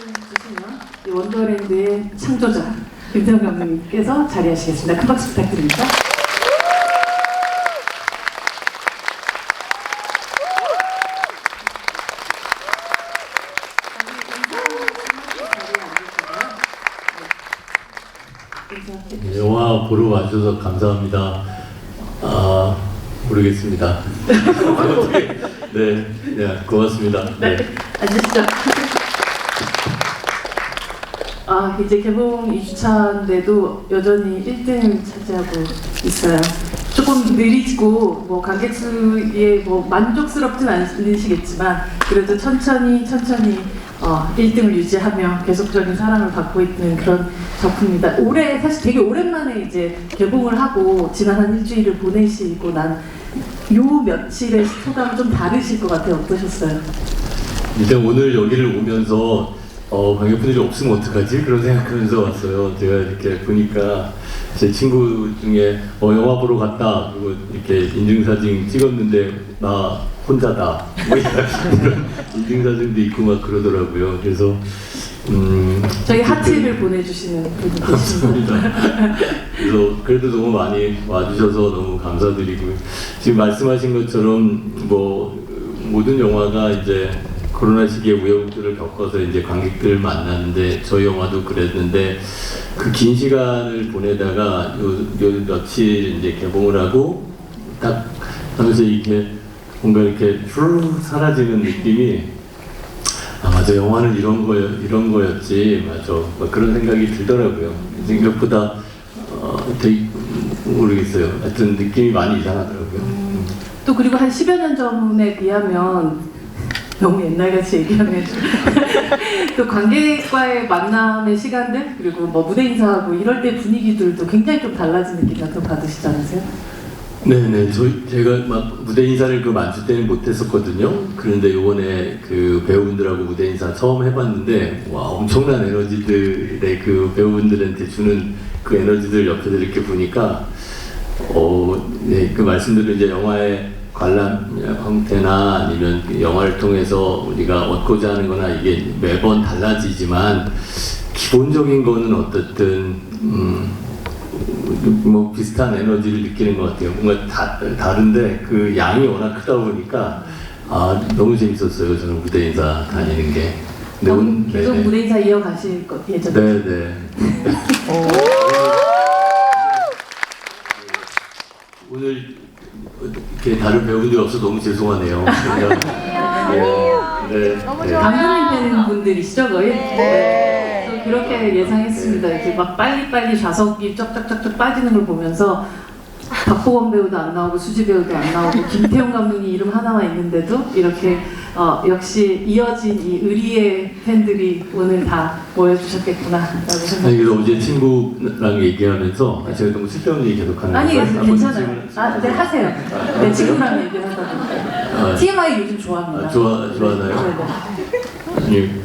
주시면 이 원더랜드의 창조자 김태형 감독님께서 자리하시겠습니다. 큰 박수 부탁드립니다. 영화 보러 와주셔서 감사합니다. 모르겠습니다. 네, 고맙습니다. 네, 앉으시죠. 이제 개봉 2주차인데도 여전히 1등을 차지하고 있어요. 조금 느리고 뭐 관객 수에 뭐 만족스럽진 않으시겠지만 그래도 천천히 1등을 유지하며 계속적인 사랑을 받고 있는 그런 작품입니다. 올해 사실 되게 오랜만에 이제 개봉을 하고 지난 한 일주일을 보내시고 난 요 며칠의 소감은 좀 다르실 것 같아요. 어떠셨어요? 일단 오늘 여기를 오면서 관객분들이 없으면 어떡하지? 그런 생각하면서 왔어요. 제가 이렇게 보니까 제 친구 중에 영화 보러 갔다 그리고 이렇게 인증사진 찍었는데 나 혼자다 뭐 이런 인증사진도 있고 막 그러더라고요. 그래서 저희 하트를 보내주시는 분이 계십니다. 그래서 그래도 너무 많이 와주셔서 너무 감사드리고 지금 말씀하신 것처럼 뭐 모든 영화가 이제 코로나 시기에 우여곡절을 겪어서 이제 관객들을 만나는데 저희 영화도 그랬는데 그 긴 시간을 보내다가 요 며칠 이제 개봉을 하고 딱 하면서 이렇게 뭔가 이렇게 후 사라지는 느낌이 맞아 영화는 이런 거였지 맞아 막 그런 생각이 들더라고요. 생각보다 되게 모르겠어요. 하여튼 느낌이 많이 이상하더라고요. 또 그리고 한 10여 년 전에 비하면 너무 옛날같이 얘기하면 또 관객과의 만남의 시간들 그리고 뭐 무대 인사하고 이럴 때 분위기들도 굉장히 좀 달라진 느낌 같은 거 받으시지 않으세요? 네네, 제가 막 무대 인사를 그 만주 때는 못했었거든요. 그런데 이번에 그 배우분들하고 무대 인사 처음 해봤는데 와 엄청난 에너지들의 그 배우분들한테 주는 그 에너지들 옆에서 이렇게 보니까 네, 그 말씀대로 이제 영화의 관람 형태나 아니면 영화를 통해서 우리가 얻고자 하는 거나 이게 매번 달라지지만 기본적인 거는 어떻든 뭐 비슷한 에너지를 느끼는 것 같아요. 뭔가 다른데 그 양이 워낙 크다 보니까 너무 재밌었어요. 저는 무대 인사 다니는 게. 계속 무대 인사 이어가실 것 예정이죠? 네네. 오늘 이렇게 다른 배우들이 없어서 너무 죄송하네요. 아니에요. 너무 좋아요. 감독님 팬분들이시죠 거의? 네. 저 그렇게 예상했습니다. 이렇게 막 빨리 좌석이 쩍쩍쩍쩍 빠지는 걸 보면서 박보검 배우도 안 나오고 수지 배우도 안 나오고 김태형 감독님 이름 하나만 있는데도 이렇게 역시 이어진 이 의리의 팬들이 오늘 다 모여주셨겠구나라고 생각합니다. 그래서 어제 친구랑 얘기하면서 제가 너무 쓸데없는 얘기 계속 하는 아니 거예요. 괜찮아요. 네 하세요. 네 친구랑 얘기를 하다 보니까 TMI 요즘 좋아합니다. 좋아하나요? 네.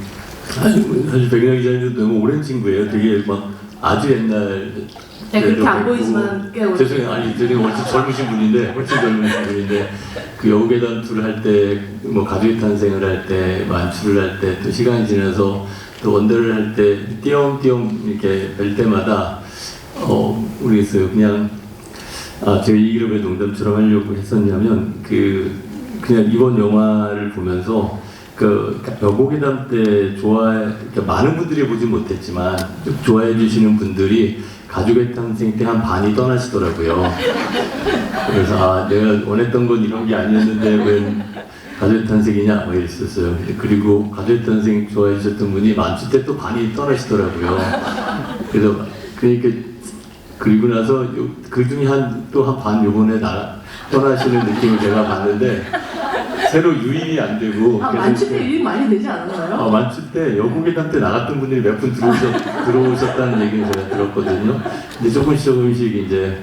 사실 백은하 기자님도 너무 오랜 친구예요. 되게 막 아주 옛날. 네, 그렇게 안 보이지만 꽤 오래. 죄송해요. 훨씬 젊으신 분인데 그 여우계단 투를 할 때, 뭐 가족의 탄생을 할 때, 만추를 할 때, 또 시간이 지나서 또 원더를 할 때 띄엄띄엄 이렇게 뵐 때마다 모르겠어요. 그냥 제가 이 얘기를 왜 농담처럼 하려고 했었냐면 그냥 이번 영화를 보면서 그 여고괴담 때 그러니까 많은 분들이 보지 못했지만 좋아해 주시는 분들이 가족의 탄생 때 한 반이 떠나시더라고요. 그래서 내가 원했던 건 이런 게 아니었는데 왜 가족의 탄생이냐 뭐 이랬었어요. 그리고 가족의 탄생 좋아해 주셨던 분이 만추 때 또 반이 떠나시더라고요. 그래서 그리고 나서 그 중에 또 한 반 요번에 떠나시는 느낌을 제가 봤는데 새로 유인이 안 되고. 만추 때 유인 많이 되지 않았나요? 만추 때 여고괴담 때 나갔던 분들이 몇 분 들어오셨다는 얘기를 제가 들었거든요. 근데 조금씩 이제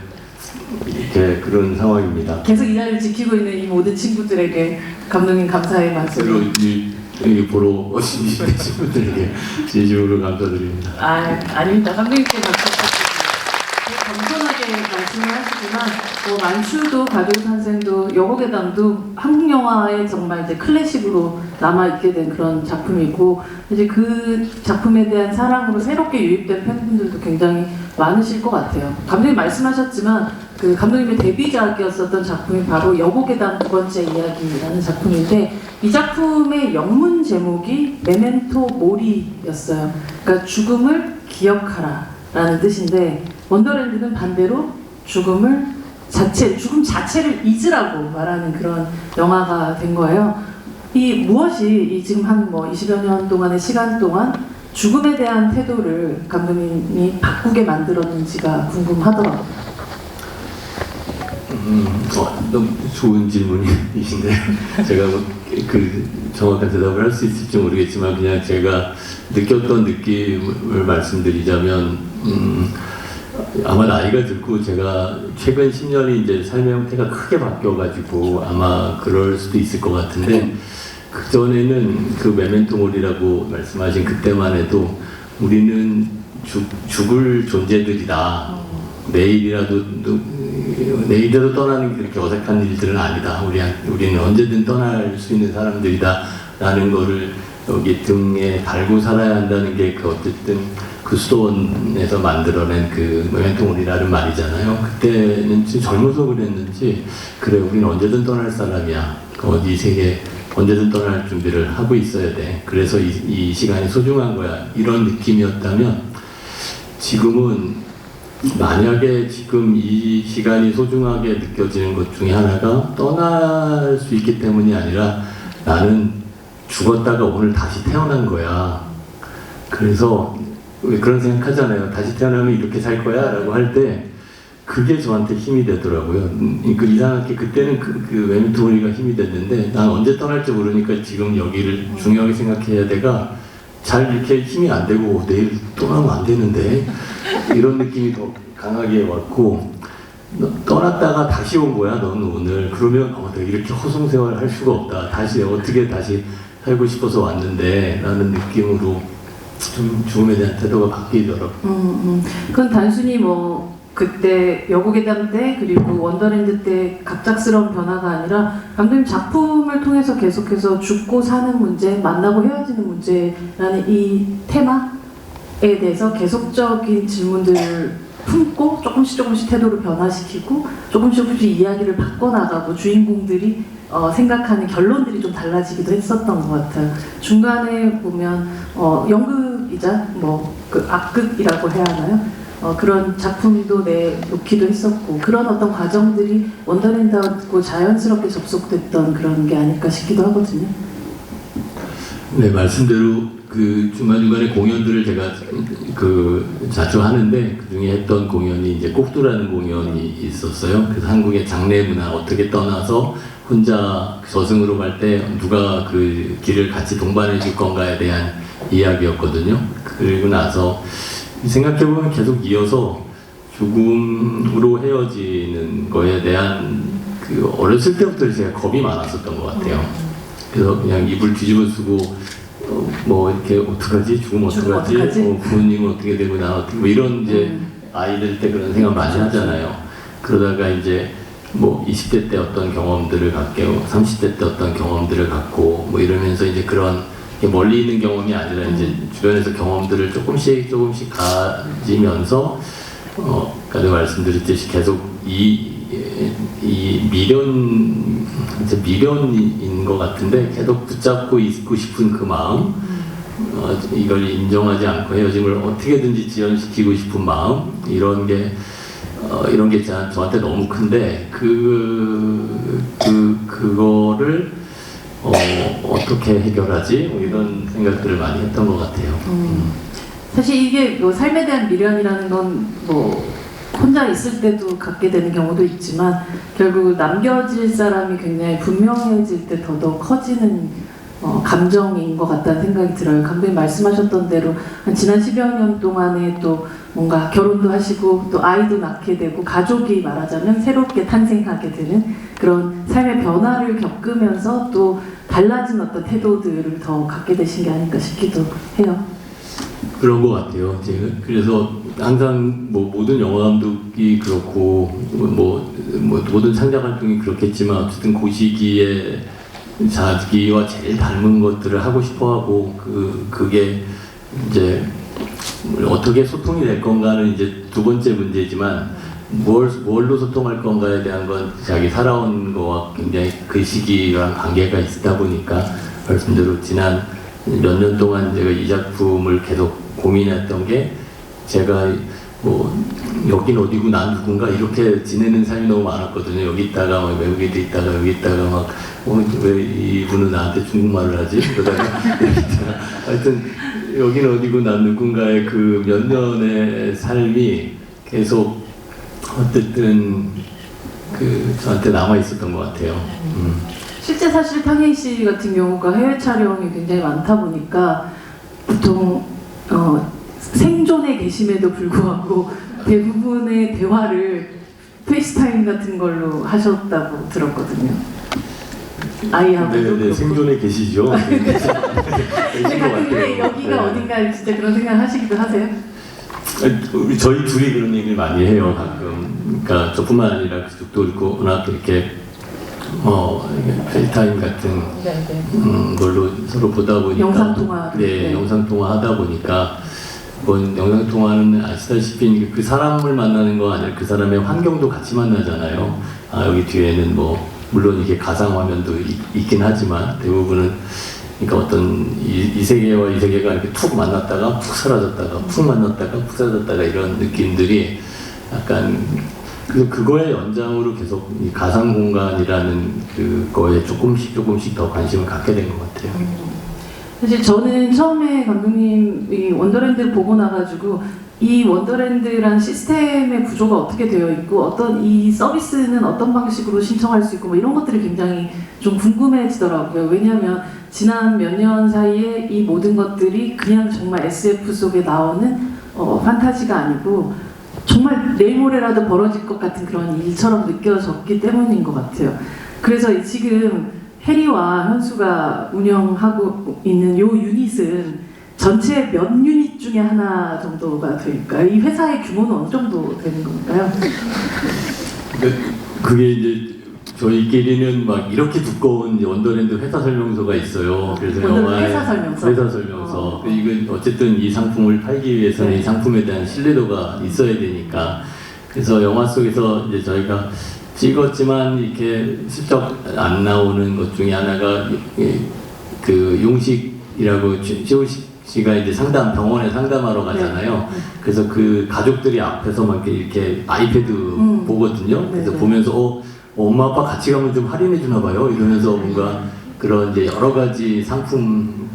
이렇게 그런 상황입니다. 계속 이 자리를 지키고 있는 이 모든 친구들에게 감독님 감사의 말씀을. 여기 보러 오신 분들에게 진심으로 감사드립니다. 아닙니다. 감독님께 박수 부탁드립니다. 겸손하게 말씀을 하시지만 만추도 가족 탄생도 여고괴담도 한국 영화의 정말 이제 클래식으로 남아있게 된 그런 작품이고 이제 그 작품에 대한 사랑으로 새롭게 유입된 팬분들도 굉장히 많으실 것 같아요. 감독님 말씀하셨지만 그 감독님의 데뷔작이었었던 작품이 바로 여고괴담 두 번째 이야기라는 작품인데 이 작품의 영문 제목이 메멘토 모리였어요. 그러니까 죽음을 기억하라 라는 뜻인데 원더랜드는 반대로 죽음 자체를 잊으라고 말하는 그런 영화가 된 거예요. 이 무엇이 이 지금 한 20여 년 동안의 시간 동안 죽음에 대한 태도를 감독님이 바꾸게 만들었는지가 궁금하더라고요. 너무 좋은 질문이신데 제가 그 정확한 대답을 할 수 있을지 모르겠지만 그냥 제가 느꼈던 느낌을 말씀드리자면 아마 나이가 들고 제가 최근 10년이 이제 삶의 형태가 크게 바뀌어가지고 아마 그럴 수도 있을 것 같은데 그 전에는 그 메멘토 모리라고 말씀하신 그때만 해도 우리는 죽을 존재들이다. 내일이라도 떠나는 그렇게 어색한 일들은 아니다. 우리는 언제든 떠날 수 있는 사람들이다. 라는 거를 여기 등에 달고 살아야 한다는 게 그 어쨌든 그 수도원에서 만들어낸 그 메멘토 모리라는 말이잖아요. 그때는 젊어서 그랬는지 그래 우리는 언제든 떠날 사람이야. 어디 세계 언제든 떠날 준비를 하고 있어야 돼. 그래서 이 시간이 소중한 거야. 이런 느낌이었다면 지금은 만약에 지금 이 시간이 소중하게 느껴지는 것 중에 하나가 떠날 수 있기 때문이 아니라 나는 죽었다가 오늘 다시 태어난 거야. 그래서 왜 그런 생각하잖아요. 다시 태어나면 이렇게 살 거야 라고 할 때 그게 저한테 힘이 되더라고요. 그 이상하게 그때는 그 메멘토 모리가 힘이 됐는데 난 언제 떠날지 모르니까 지금 여기를 중요하게 생각해야 돼가 잘 이렇게 힘이 안 되고 내일 떠나면 안 되는데 이런 느낌이 더 강하게 왔고 떠났다가 다시 온 거야 너는 오늘. 그러면 내가 이렇게 허송세월을 할 수가 없다. 어떻게 다시 살고 싶어서 왔는데 라는 느낌으로 좀 죽음에 대한 태도가 바뀌더라고요. 그건 단순히 그때 여고괴담 때 그리고 원더랜드 때 갑작스러운 변화가 아니라 감독님 작품을 통해서 계속해서 죽고 사는 문제, 만나고 헤어지는 문제라는 이 테마에 대해서 계속적인 질문들을 품고 조금씩 태도를 변화시키고 조금씩 이야기를 바꿔나가고 주인공들이 생각하는 결론들이 좀 달라지기도 했었던 것 같아요. 중간에 보면 연극이자 그 악극이라고 해야 하나요? 그런 작품도 내놓기도 했었고 그런 어떤 과정들이 원더랜드하고 자연스럽게 접속됐던 그런 게 아닐까 싶기도 하거든요. 네, 말씀대로 그 중간중간에 공연들을 제가 자주 하는데 그 중에 했던 공연이 이제 꼭두라는 공연이 있었어요. 그래서 한국의 장례 문화 어떻게 떠나서 혼자 저승으로 갈 때 누가 그 길을 같이 동반해 줄 건가에 대한 이야기였거든요. 그리고 나서 생각해보면 계속 이어서 죽음으로 헤어지는 거에 대한 그 어렸을 때부터 제가 겁이 많았었던 것 같아요. 그래서 그냥 이불 뒤집어 쓰고 이렇게 어떡하지? 죽으면 어떡하지? 부모님은 어떻게 되고 나 어떻게 이런 이제 아이들 때 그런 생각 많이 하잖아요. 그러다가 이제 20대 때 어떤 경험들을 갖고 30대 때 어떤 경험들을 갖고 이러면서 이제 그런 멀리 있는 경험이 아니라 이제 주변에서 경험들을 조금씩 가지면서 아까 말씀드렸듯이 계속 이 미련인 것 같은데 계속 붙잡고 있고 싶은 그 마음, 이걸 인정하지 않고 헤어짐을 어떻게든지 지연시키고 싶은 마음, 이런 게 저한테 너무 큰데 그거를 어떻게 해결하지? 이런 생각들을 많이 했던 것 같아요. 사실 이게 삶에 대한 미련이라는 건 혼자 있을 때도 갖게 되는 경우도 있지만 결국 남겨질 사람이 굉장히 분명해질 때 더더욱 커지는 감정인 것 같다는 생각이 들어요. 감독님 말씀하셨던 대로 지난 10여 년 동안에 또 뭔가 결혼도 하시고 또 아이도 낳게 되고 가족이 말하자면 새롭게 탄생하게 되는 그런 삶의 변화를 겪으면서 또 달라진 어떤 태도들을 더 갖게 되신 게 아닐까 싶기도 해요. 그런 것 같아요. 제가 그래서 항상 뭐 모든 영화 감독이 그렇고 뭐 모든 창작 활동이 그렇겠지만 어쨌든 그 시기에 자기와 제일 닮은 것들을 하고 싶어하고 그게 이제 어떻게 소통이 될 건가는 이제 두 번째 문제지만 뭘로 소통할 건가에 대한 건 자기 살아온 거와 굉장히 그 시기랑 관계가 있다 보니까 말씀대로 지난 몇 년 동안 제가 이 작품을 계속 고민했던 게 제가 뭐 여긴 어디고 난 누군가 이렇게 지내는 삶이 너무 많았거든요. 여기 있다가 막 외국에도 있다가 여기 있다가 막 왜 이분은 나한테 중국말을 하지? 그러다가 하여튼 여긴 어디고 난 누군가의 그 몇 년의 삶이 계속 어쨌든 저한테 남아 있었던 것 같아요. 실제 사실 탕웨이 씨 같은 경우가 해외 촬영이 굉장히 많다 보니까 보통 생존에 계심에도 불구하고 대부분의 대화를 페이스타임 같은 걸로 하셨다고 들었거든요. 아이하고도 네, 그렇고. 생존에 계시죠. 근데 가끔 이제 여기가 네. 어딘가 진짜 그런 생각 하시기도 하세요? 저희 둘이 그런 얘기를 많이 해요 가끔. 그러니까 저뿐만 아니라 그쪽도 그렇고 워낙 이렇게 페이스타임 같은 걸로 서로 보다 보니까 영상 통화. 네, 영상 통화 하다 보니까 영상 통화는 아시다시피 그 사람을 만나는 거 아니라 그 사람의 환경도 같이 만나잖아요. 여기 뒤에는 뭐 물론 이게 가상 화면도 있긴 하지만 대부분은 그러니까 어떤 이 세계와 이 세계가 이렇게 툭 만났다가 푹 사라졌다가 푹 만났다가 푹 사라졌다가 이런 느낌들이 약간 그거의 연장으로 계속 이 가상 공간이라는 그거에 조금씩 더 관심을 갖게 된 것 같아요. 사실 저는 처음에 감독님 이 원더랜드를 보고 나가지고 이 원더랜드란 시스템의 구조가 어떻게 되어 있고 어떤 이 서비스는 어떤 방식으로 신청할 수 있고 뭐 이런 것들이 굉장히 좀 궁금해지더라고요. 왜냐하면 지난 몇 년 사이에 이 모든 것들이 그냥 정말 SF 속에 나오는 판타지가 아니고 정말 내일 모레라도 벌어질 것 같은 그런 일처럼 느껴졌기 때문인 것 같아요. 그래서 지금 해리와 현수가 운영하고 있는 요 유닛은 전체 몇 유닛 중에 하나 정도가 될까요? 이 회사의 규모는 어느 정도 되는 건가요? 그게 이제 저희끼리는 막 이렇게 두꺼운 원더랜드 회사 설명서가 있어요. 그래서 원더랜드 회사 설명서. 회사 설명서. 이건 어쨌든 이 상품을 팔기 위해서는 네. 이 상품에 대한 신뢰도가 있어야 되니까. 그래서 영화 속에서 이제 저희가 찍었지만 이렇게 슬쩍 안 나오는 것 중에 하나가 그 용식이라고 최우식 씨가 이제 병원에 상담하러 가잖아요. 네. 그래서 그 가족들이 앞에서 막 이렇게 아이패드 보거든요. 그래서 네. 보면서 엄마 아빠 같이 가면 좀 할인해 주나 봐요. 이러면서 뭔가 그런 이제 여러 가지 상품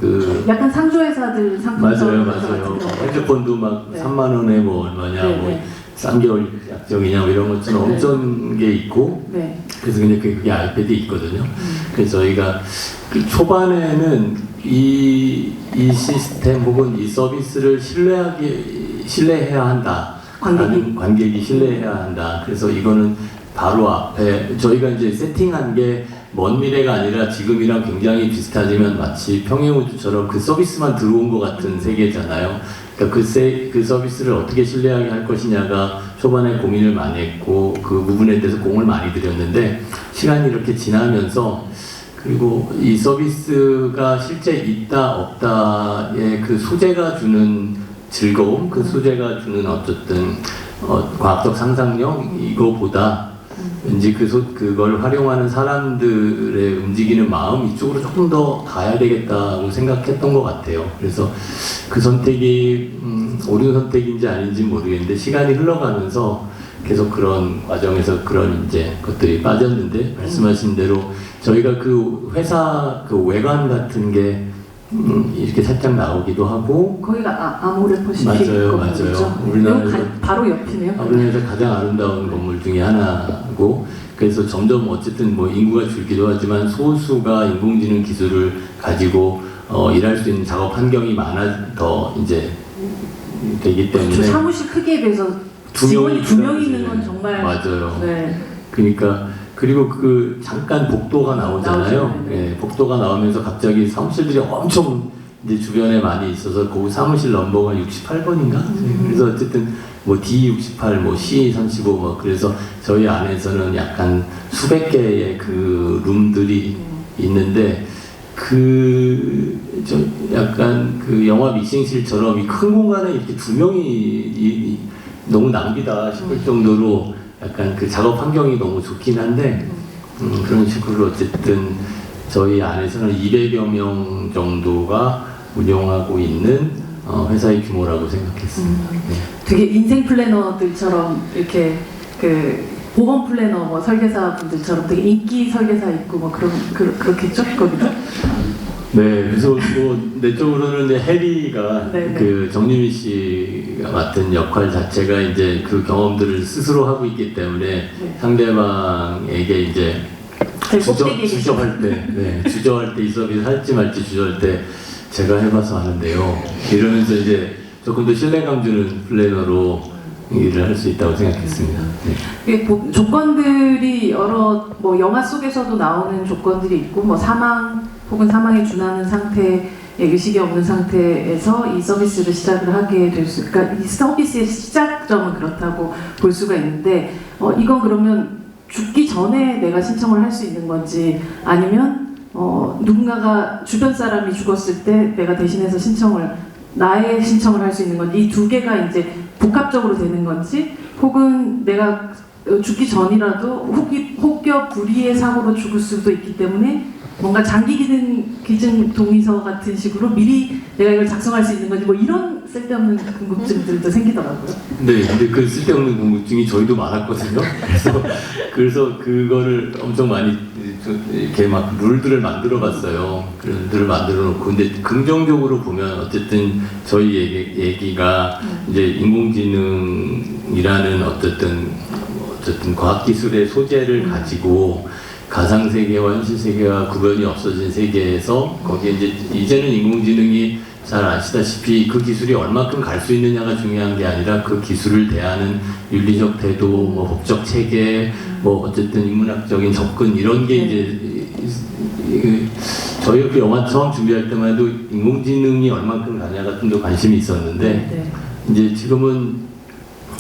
약간 상조회사들 상품 맞아요. 핸드폰도 막 네. 3만 원에 뭐 얼마냐, 네, 뭐 네. 3개월 약정이냐 뭐 이런 것처럼 네. 엄청 게 있고 네. 그래서 그냥 그게 아이패드 있거든요. 그래서 저희가 그 초반에는 이 시스템 혹은 이 서비스를 신뢰해야 한다. 관객이 신뢰해야 한다. 그래서 이거는 바로 앞에 저희가 이제 세팅한 게 먼 미래가 아니라 지금이랑 굉장히 비슷하지만 마치 평행우주처럼 그 서비스만 들어온 것 같은 세계잖아요. 그러니까 그 서비스를 어떻게 신뢰하게 할 것이냐가 초반에 고민을 많이 했고 그 부분에 대해서 공을 많이 들였는데 시간이 이렇게 지나면서 그리고 이 서비스가 실제 있다 없다의 그 소재가 주는 즐거움, 그 소재가 주는 어쨌든 과학적 상상력 이거보다 왠지 그걸 활용하는 사람들의 움직이는 마음 이쪽으로 조금 더 가야 되겠다고 생각했던 것 같아요. 그래서 그 선택이 옳은 선택인지 아닌지 모르겠는데 시간이 흘러가면서 계속 그런 과정에서 그런 이제 것들이 빠졌는데 말씀하신 대로 저희가 그 회사 그 외관 같은 게 이렇게 살짝 나오기도 하고 거기가 아모레퍼시픽 맞아요. 건물이죠? 우리나라에서 바로 옆이네요. 우리나라에서 가장 아름다운 건물 중에 하나고 그래서 점점 어쨌든 뭐 인구가 줄기도 하지만 소수가 인공지능 기술을 가지고 일할 수 있는 작업 환경이 더 이제 되기 때문에 사무실 크기에 비해서 직원이 2명 있는 건 정말 맞아요. 네. 그러니까 그리고 잠깐 복도가 나오잖아요. 나오죠. 네. 예, 복도가 나오면서 갑자기 사무실들이 엄청 이제 주변에 많이 있어서 그 사무실 넘버가 68번인가? 그래서 어쨌든 뭐 D68, 뭐 C35 뭐 그래서 저희 안에서는 약간 수백 개의 그 룸들이 있는데 저 약간 그 영화 미싱실처럼 이 큰 공간에 이렇게 두 명이 너무 낭비다 싶을 정도로 약간 그 작업 환경이 너무 좋긴 한데 그런 식으로 어쨌든 저희 안에서는 200여 명 정도가 운영하고 있는 회사의 규모라고 생각했습니다. 네. 되게 인생 플래너들처럼 이렇게 그 보건 플래너 뭐 설계사 분들처럼 되게 인기 설계사 있고 뭐 그렇겠죠 거기도. 네, 그래서 뭐 내적으로는 이제 해리가 네, 네. 그 정유미 씨가 맡은 역할 자체가 이제 그 경험들을 스스로 하고 있기 때문에 네. 상대방에게 이제 제일 꼭대기에 주저할 때 이 서비스 할지 말지 주저할 때 제가 해봐서 하는데요. 이러면서 이제 조금 더 신뢰감 주는 플래너로 일을 할 수 있다고 생각했습니다. 네. 이게 조건들이 여러 뭐 영화 속에서도 나오는 조건들이 있고 뭐 사망 혹은 사망에 준하는 상태의 의식이 없는 상태에서 이 서비스를 시작을 하게 될 수, 그러니까 이 서비스의 시작점은 그렇다고 볼 수가 있는데 이건 그러면 죽기 전에 내가 신청을 할 수 있는 건지 아니면 누군가가 주변 사람이 죽었을 때 내가 대신해서 나의 신청을 할 수 있는 건지 이 두 개가 이제 복합적으로 되는 건지 혹은 내가 죽기 전이라도 혹여 불의의 사고로 죽을 수도 있기 때문에 뭔가 장기 기증 동의서 같은 식으로 미리 내가 이걸 작성할 수 있는 건지 뭐 이런 쓸데없는 궁금증들도 생기더라고요. 네, 근데 그 쓸데없는 궁금증이 저희도 많았거든요. 그래서 그거를 엄청 많이 이렇게 막 룰들을 만들어봤어요. 그런 룰들을 만들어놓고 근데 긍정적으로 보면 어쨌든 저희 얘기가 이제 인공지능이라는 어쨌든 과학기술의 소재를 가지고 가상 세계와 현실 세계가 구별이 없어진 세계에서 거기에 이제는 인공지능이 잘 아시다시피 그 기술이 얼마큼 갈 수 있느냐가 중요한 게 아니라 그 기술을 대하는 윤리적 태도, 뭐 법적 체계, 뭐 어쨌든 인문학적인 접근 이런 게 이제 저희 그 영화 처음 준비할 때만 해도 인공지능이 얼마큼 가냐가 좀 더 관심이 있었는데 이제 지금은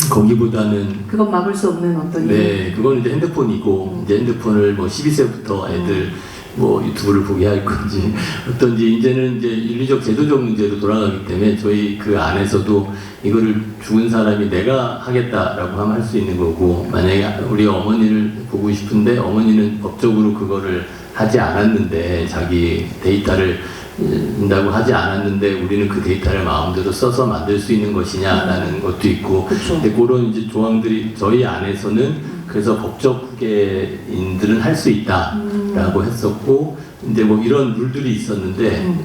거기보다는 그건 막을 수 없는 어떤 네, 그건 이제 핸드폰이고 이제 핸드폰을 뭐 12세부터 애들 뭐 유튜브를 보게 할 건지 어떤지 이제는 이제 윤리적 제도적 문제로 돌아가기 때문에 저희 그 안에서도 이거를 죽은 사람이 내가 하겠다라고 하면 할 수 있는 거고 만약에 우리 어머니를 보고 싶은데 어머니는 법적으로 그거를 하지 않았는데 자기 데이터를 준다고 하지 않았는데 우리는 그 데이터를 마음대로 써서 만들 수 있는 것이냐라는 것도 있고 근데 그런 이제 조항들이 저희 안에서는 그래서 법적 후계인들은 할 수 있다라고 했었고 이제 뭐 이런 룰들이 있었는데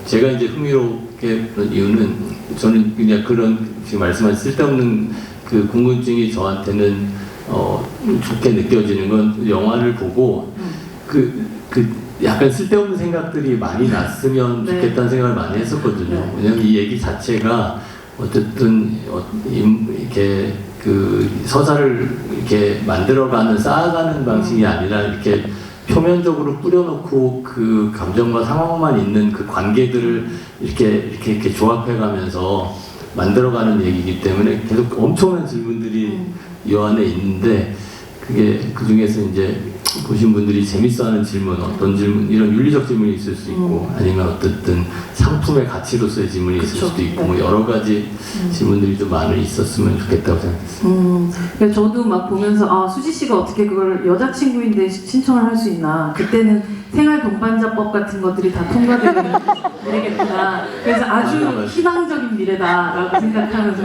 제가 이제 흥미롭게 본 이유는 저는 그냥 그런 지금 말씀하신 쓸데없는 그 궁금증이 저한테는 좋게 느껴지는 건 영화를 보고 약간 쓸데없는 생각들이 많이 났으면 좋겠다는 생각을 많이 했었거든요. 왜냐면 이 얘기 자체가 어쨌든 이렇게 그 서사를 이렇게 만들어가는 쌓아가는 방식이 아니라 이렇게 표면적으로 뿌려놓고 그 감정과 상황만 있는 그 관계들을 이렇게 조합해가면서 만들어가는 얘기이기 때문에 계속 엄청난 질문들이 이 안에 있는데 그게 그 중에서 이제 보신 분들이 재밌어하는 질문, 어떤 질문, 이런 윤리적 질문이 있을 수 있고 아니면 어쨌든 상품의 가치로서의 질문이 있을 수도 있고 뭐 여러 가지 질문들이 좀 많이 있었으면 좋겠다고 생각했습니다. 그래서 저도 막 보면서 수지 씨가 어떻게 그걸 여자친구인데 신청을 할 수 있나 그때는 생활동반자법 같은 것들이 다 통과되는 미래겠구나. 그래서 아주 희망적인 미래다라고 생각하면서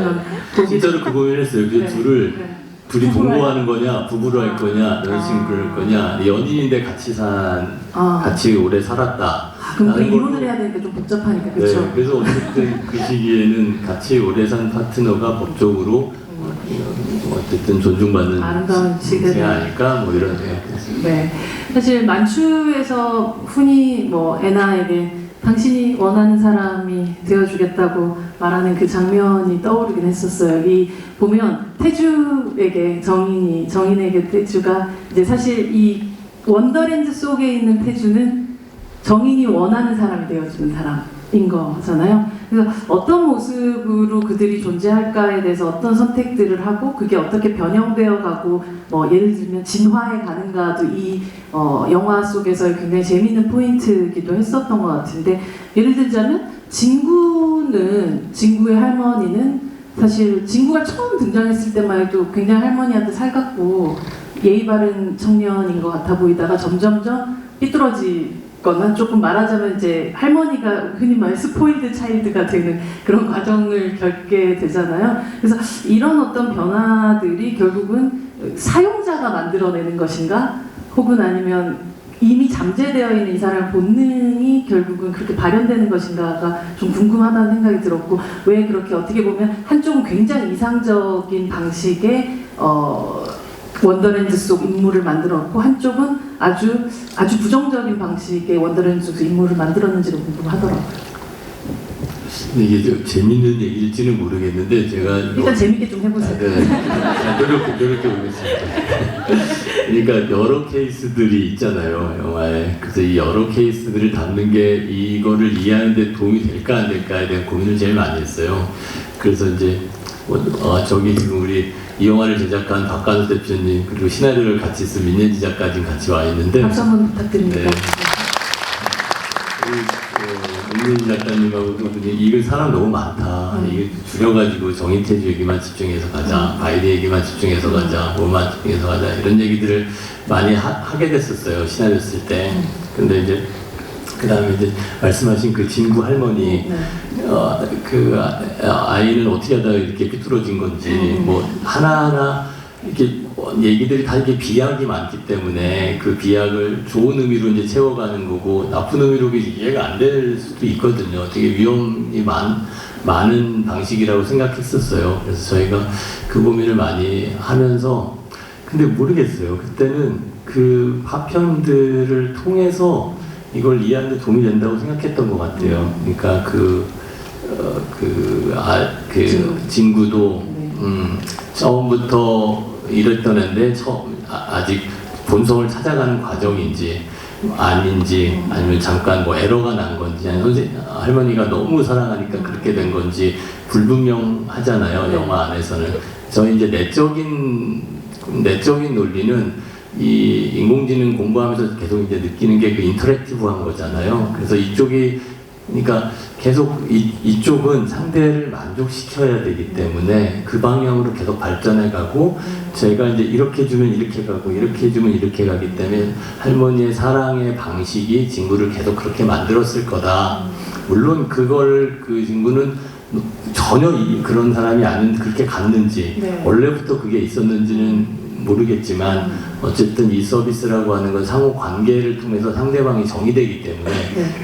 진짜로 그 고민을 했어요. 그 둘이 동거하는 거냐, 부부로 할 거냐, 여자친구를 할 거냐, 연인인데 같이 오래 살았다. 그럼 또 이혼을 해야 되니까 좀 복잡하니까 그렇죠. 네, 그래서 어쨌든 그 시기에는 같이 오래 산 파트너가 법적으로 어쨌든 존중받는 아름다운 시대가 아닐까 뭐 이런 생각했습니다. 네, 사실 만추에서 훈이 뭐 애나에게 당신이 원하는 사람이 되어주겠다고 말하는 그 장면이 떠오르긴 했었어요. 이 보면 태주에게 정인에게 태주가 이제 사실 이 원더랜드 속에 있는 태주는 정인이 원하는 사람이 되어주는 사람. 인 거잖아요. 그래서 어떤 모습으로 그들이 존재할까에 대해서 어떤 선택들을 하고 그게 어떻게 변형되어 가고 뭐 예를 들면 진화해 가는가도 이 영화 속에서 굉장히 재미있는 포인트이기도 했었던 것 같은데 예를 들자면 진구의 할머니는 사실 진구가 처음 등장했을 때만 해도 굉장히 할머니한테 살갑고 예의 바른 청년인 것 같아 보이다가 점점점 삐뚤어지거나 조금 말하자면 이제 할머니가 흔히 말 스포일드 차일드가 되는 그런 과정을 겪게 되잖아요. 그래서 이런 어떤 변화들이 결국은 사용자가 만들어내는 것인가 혹은 아니면 이미 잠재되어 있는 이 사람의 본능이 결국은 그렇게 발현되는 것인가가 좀 궁금하다는 생각이 들었고 왜 그렇게 어떻게 보면 한쪽은 굉장히 이상적인 방식의 원더랜드 속 인물을 만들었고 한쪽은 아주 부정적인 방식의 원더랜드 속 인물을 만들었는지를 궁금하더라고요. 근데 이게 좀 재밌는 얘기일지는 모르겠는데 제가 일단 재밌게 좀 해보세요. 노력해 보겠습니다. 그러니까 여러 케이스들이 있잖아요 영화에. 그래서 이 여러 케이스들을 담는 게 이거를 이해하는 데 도움이 될까 안 될까에 대한 고민을 제일 많이 했어요. 그래서 이제 저기 지금 우리 이 영화를 제작한 박관우 대표님 그리고 시나리오를 같이 쓴 민예지 작가님 같이 와 있는데 박수 한번 부탁드립니다. 네. 민예지 작가님하고도 이걸 사람 너무 많다. 이게 줄여가지고 정인태주 얘기만 집중해서 가자, 바이든 얘기만 집중해서 가자, 뭐만 집중해서 가자 이런 얘기들을 많이 하게 됐었어요 시나리오 쓸 때. 근데 이제 그 다음에 이제 말씀하신 그 진구 할머니 그 아이는 어떻게 하다가 이렇게 삐뚤어진 건지 뭐 하나하나 이렇게 얘기들이 다 이렇게 비약이 많기 때문에 그 비약을 좋은 의미로 이제 채워가는 거고 나쁜 의미로 이해가 안 될 수도 있거든요. 되게 위험이 많은 방식이라고 생각했었어요. 그래서 저희가 그 고민을 많이 하면서 근데 모르겠어요. 그때는 그 파편들을 통해서 이걸 이해하는 데 도움이 된다고 생각했던 것 같아요. 그러니까 진구도 처음부터 이랬던 애인데 아직 본성을 찾아가는 과정인지 아닌지 아니면 잠깐 뭐 에러가 난 건지 아니면 할머니가 너무 사랑하니까 그렇게 된 건지 불분명하잖아요 영화 안에서는. 저희 이제 내적인 논리는 이 인공지능 공부하면서 계속 이제 느끼는 게 그 인터랙티브한 거잖아요. 그래서 그러니까 계속 이쪽은 상대를 만족시켜야 되기 때문에 그 방향으로 계속 발전해 가고 제가 이제 이렇게 해주면 이렇게 가고 이렇게 해주면 이렇게 가기 때문에 할머니의 사랑의 방식이 진구를 계속 그렇게 만들었을 거다. 물론 그 진구는 전혀 그런 사람이 아닌 그렇게 갔는지 원래부터 그게 있었는지는 모르겠지만 어쨌든 이 서비스라고 하는 건 상호 관계를 통해서 상대방이 정의되기 때문에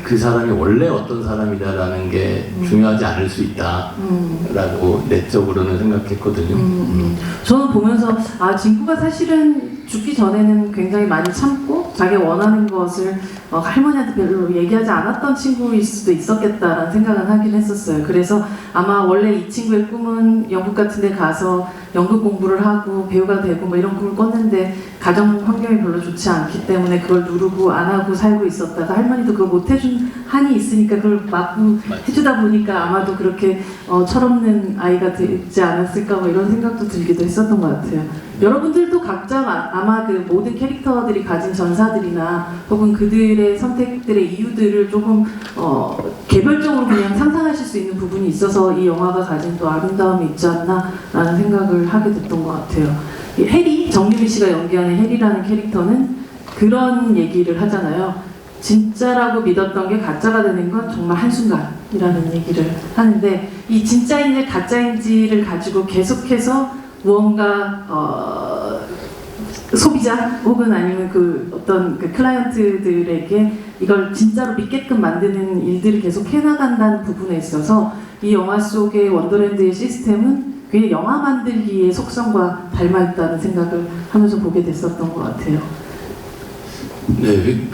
그 사람이 원래 어떤 사람이다라는 게 중요하지 않을 수 있다라고 내적으로는 생각했거든요. 저는 보면서 진구가 사실은 죽기 전에는 굉장히 많이 참고 자기가 원하는 것을 할머니한테 별로 얘기하지 않았던 친구일 수도 있었겠다라는 생각은 하긴 했었어요. 그래서 아마 원래 이 친구의 꿈은 영국 같은 데 가서 연극 공부를 하고 배우가 되고 뭐 이런 꿈을 꿨는데 가정 환경이 별로 좋지 않기 때문에 그걸 누르고 안 하고 살고 있었다가 할머니도 그걸 못 해준 한이 있으니까 그걸 마구 해주다 보니까 아마도 그렇게 철없는 아이가 되지 않았을까 뭐 이런 생각도 들기도 했었던 것 같아요. 여러분들도 각자 아마 그 모든 캐릭터들이 가진 전사들이나 혹은 그들의 선택들의 이유들을 조금 개별적으로 그냥 상상하실 수 있는 부분이 있어서 이 영화가 가진 또 아름다움이 있지 않나 라는 생각을 하게 됐던 것 같아요. 정유미 씨가 연기하는 해리라는 캐릭터는 그런 얘기를 하잖아요. 진짜라고 믿었던 게 가짜가 되는 건 정말 한순간이라는 얘기를 하는데 이 진짜인지 가짜인지를 가지고 계속해서 무언가 소비자 혹은 아니면 어떤 클라이언트들에게 이걸 진짜로 믿게끔 만드는 일들을 계속 해나간다는 부분에 있어서 이 영화 속의 원더랜드의 시스템은 굉장히 영화 만들기의 속성과 닮아있다는 생각을 하면서 보게 됐었던 것 같아요. 네,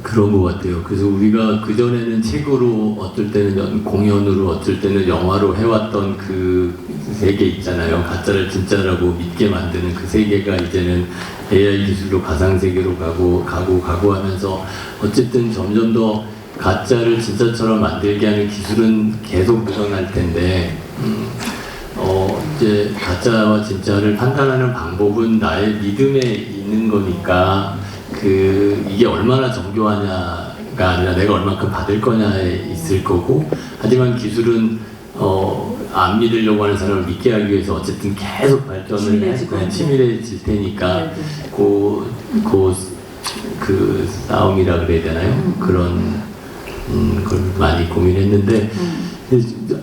그런 것 같아요. 그래서 우리가 그전에는 책으로 어쩔 때는 공연으로 어쩔 때는 영화로 해왔던 그 세계 있잖아요. 가짜를 진짜라고 믿게 만드는 그 세계가 이제는 AI 기술로 가상세계로 가고 하면서 어쨌든 점점 더 가짜를 진짜처럼 만들게 하는 기술은 계속 늘어날 텐데 이제 가짜와 진짜를 판단하는 방법은 나의 믿음에 있는 거니까 이게 얼마나 정교하냐가 아니라 내가 얼만큼 받을 거냐에 있을 거고, 하지만 기술은 안 믿으려고 하는 사람을 믿게 하기 위해서 어쨌든 계속 발전을 치밀해질 테니까 그 싸움이라 그래야 되나요? 그런 걸 많이 고민했는데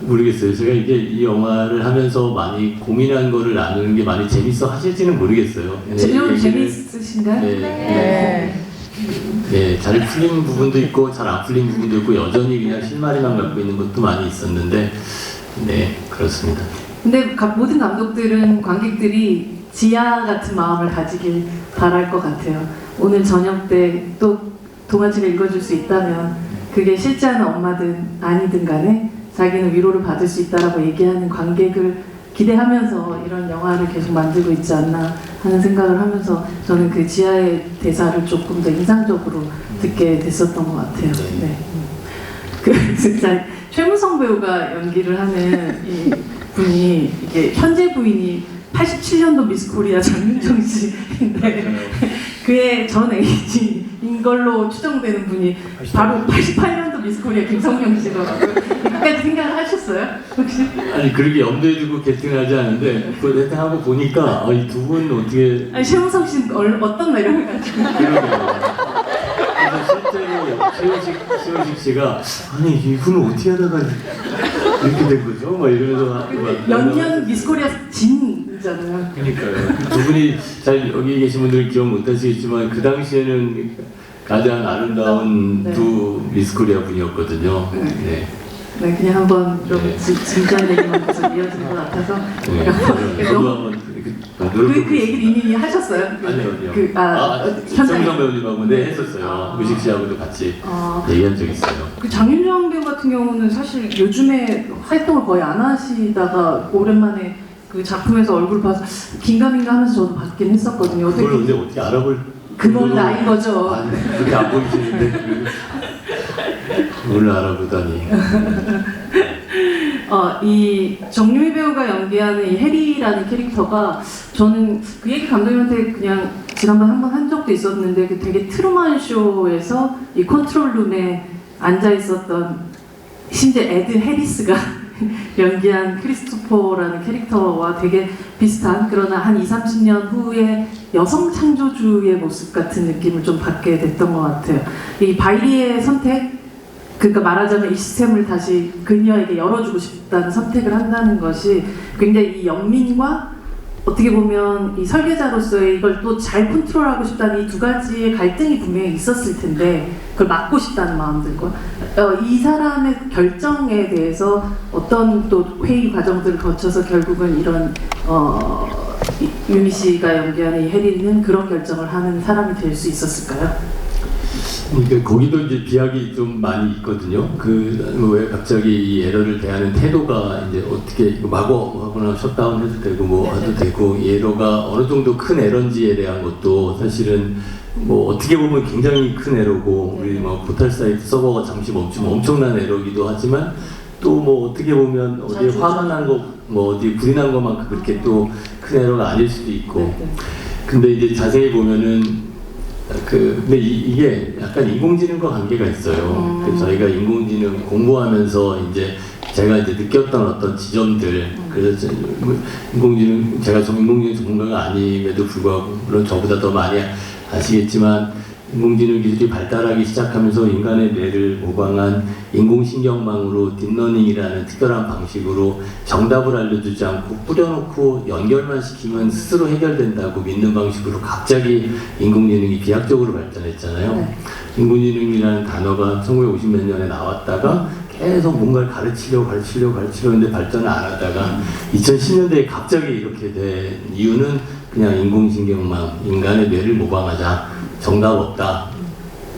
모르겠어요. 제가 이 영화를 하면서 많이 고민한 거를 나누는 게 많이 재밌어 하실지는 모르겠어요. 재밌으신가요? 네, 잘 풀린 부분도 있고 잘 안 풀린 부분도 있고 여전히 그냥 실마리만 갖고 있는 것도 많이 있었는데 네, 그렇습니다. 근데 모든 감독들은 관객들이 지아 같은 마음을 가지길 바랄 것 같아요. 오늘 저녁 때 또 동화책을 읽어줄 수 있다면 그게 실제하는 엄마든 아니든 간에 자기는 위로를 받을 수 있다라고 얘기하는 관객을 기대하면서 이런 영화를 계속 만들고 있지 않나 하는 생각을 하면서 저는 그 지아의 대사를 조금 더 인상적으로 듣게 됐었던 것 같아요. 네. 진짜 최무성 배우가 연기를 하는 이 분이 이게 현재 부인이 87년도 미스 코리아 장윤정 씨인데 그의 전 애인인 걸로 추정되는 분이 바로 88년도 미스 코리아 김성령 씨더라고요. 끝까지 생각을 하셨어요? 혹시? 아니 그렇게 염두에 두고 캐스팅하지 않은데 그걸 세팅하고 보니까 이 두 분은 어떻게 최무성 씨는 어떤 매력을 가지고 그래서 실제로 최우식 씨가 아니 이분은 어떻게 하다가 이렇게 된 거죠? 막 이러면서 연년 미스코리아 진이잖아요. 그러니까요. 두 분이 잘 여기 계신 분들은 기억 못 하시겠지만 그 당시에는 가장 아름다운 두 미스코리아 분이었거든요. 네. 네, 그냥 한번 좀 진지한 얘기만 계속 이어지는 것 같아서 저도 한번 그 얘기를 이미 하셨어요? 아니요. 정정 배우님하고 했었어요. 무식 씨하고도 같이 얘기한 적이 있어요. 그 장윤정 배우 같은 경우는 사실 요즘에 활동을 거의 안 하시다가 오랜만에 그 작품에서 얼굴 봐서 긴가민가 하면서 저도 봤긴 했었거든요. 그걸 근데 어떻게 알아볼? 그건 나인 거죠. 아니, 그렇게 안 보이시는데 그걸 알아보다니. 이 정유미 배우가 연기하는 이 해리라는 캐릭터가 저는 그 얘기 감독님한테 그냥 지난번에 한 번 한 적도 있었는데 그 되게 트루먼 쇼에서 이 컨트롤룸에 앉아 있었던 심지어 에드 해리스가 연기한 크리스토퍼라는 캐릭터와 되게 비슷한 그러나 한 20-30년 후에 여성 창조주의 모습 같은 느낌을 좀 받게 됐던 것 같아요. 이 바이리의 선택, 그러니까 말하자면 이 시스템을 다시 그녀에게 열어주고 싶다는 선택을 한다는 것이 굉장히 이 영민과 어떻게 보면 이 설계자로서의 이걸 또 잘 컨트롤하고 싶다는 이 두 가지의 갈등이 분명히 있었을 텐데 그걸 막고 싶다는 마음들과 이 사람의 결정에 대해서 어떤 또 회의 과정들을 거쳐서 결국은 이런 유미 씨가 연기하는 이 해리는 그런 결정을 하는 사람이 될 수 있었을까요? 그러니까 거기도 이제 비약이 좀 많이 있거든요. 왜 갑자기 이 에러를 대하는 태도가 이제 어떻게 마구 하거나 셧다운 해도 되고 뭐 해도 되고 이 에러가 어느 정도 큰 에러인지에 대한 것도 사실은 뭐 어떻게 보면 굉장히 큰 에러고 우리 뭐 포털 사이트 서버가 잠시 멈추면 엄청난 에러기도 하지만 또 뭐 어떻게 보면 어디에 화가 난 거 뭐 어디 불이 난 것만큼 그렇게 또 큰 에러가 아닐 수도 있고 근데 이제 자세히 보면은 근데 이게 약간 인공지능과 관계가 있어요. 저희가 인공지능 공부하면서 이제 제가 이제 느꼈던 어떤 지점들, 그래서 인공지능, 제가 인공지능 전문가가 아님에도 불구하고, 물론 저보다 더 많이 아시겠지만, 인공지능 기술이 발달하기 시작하면서 인간의 뇌를 모방한 인공신경망으로 딥러닝이라는 특별한 방식으로 정답을 알려주지 않고 뿌려놓고 연결만 시키면 스스로 해결된다고 믿는 방식으로 갑자기 인공지능이 비약적으로 발전했잖아요. 인공지능이라는 단어가 1950몇 년에 나왔다가 계속 뭔가를 가르치려고 했는데 발전을 안 하다가 2010년대에 갑자기 이렇게 된 이유는 그냥 인공신경망, 인간의 뇌를 모방하자. 정답 없다.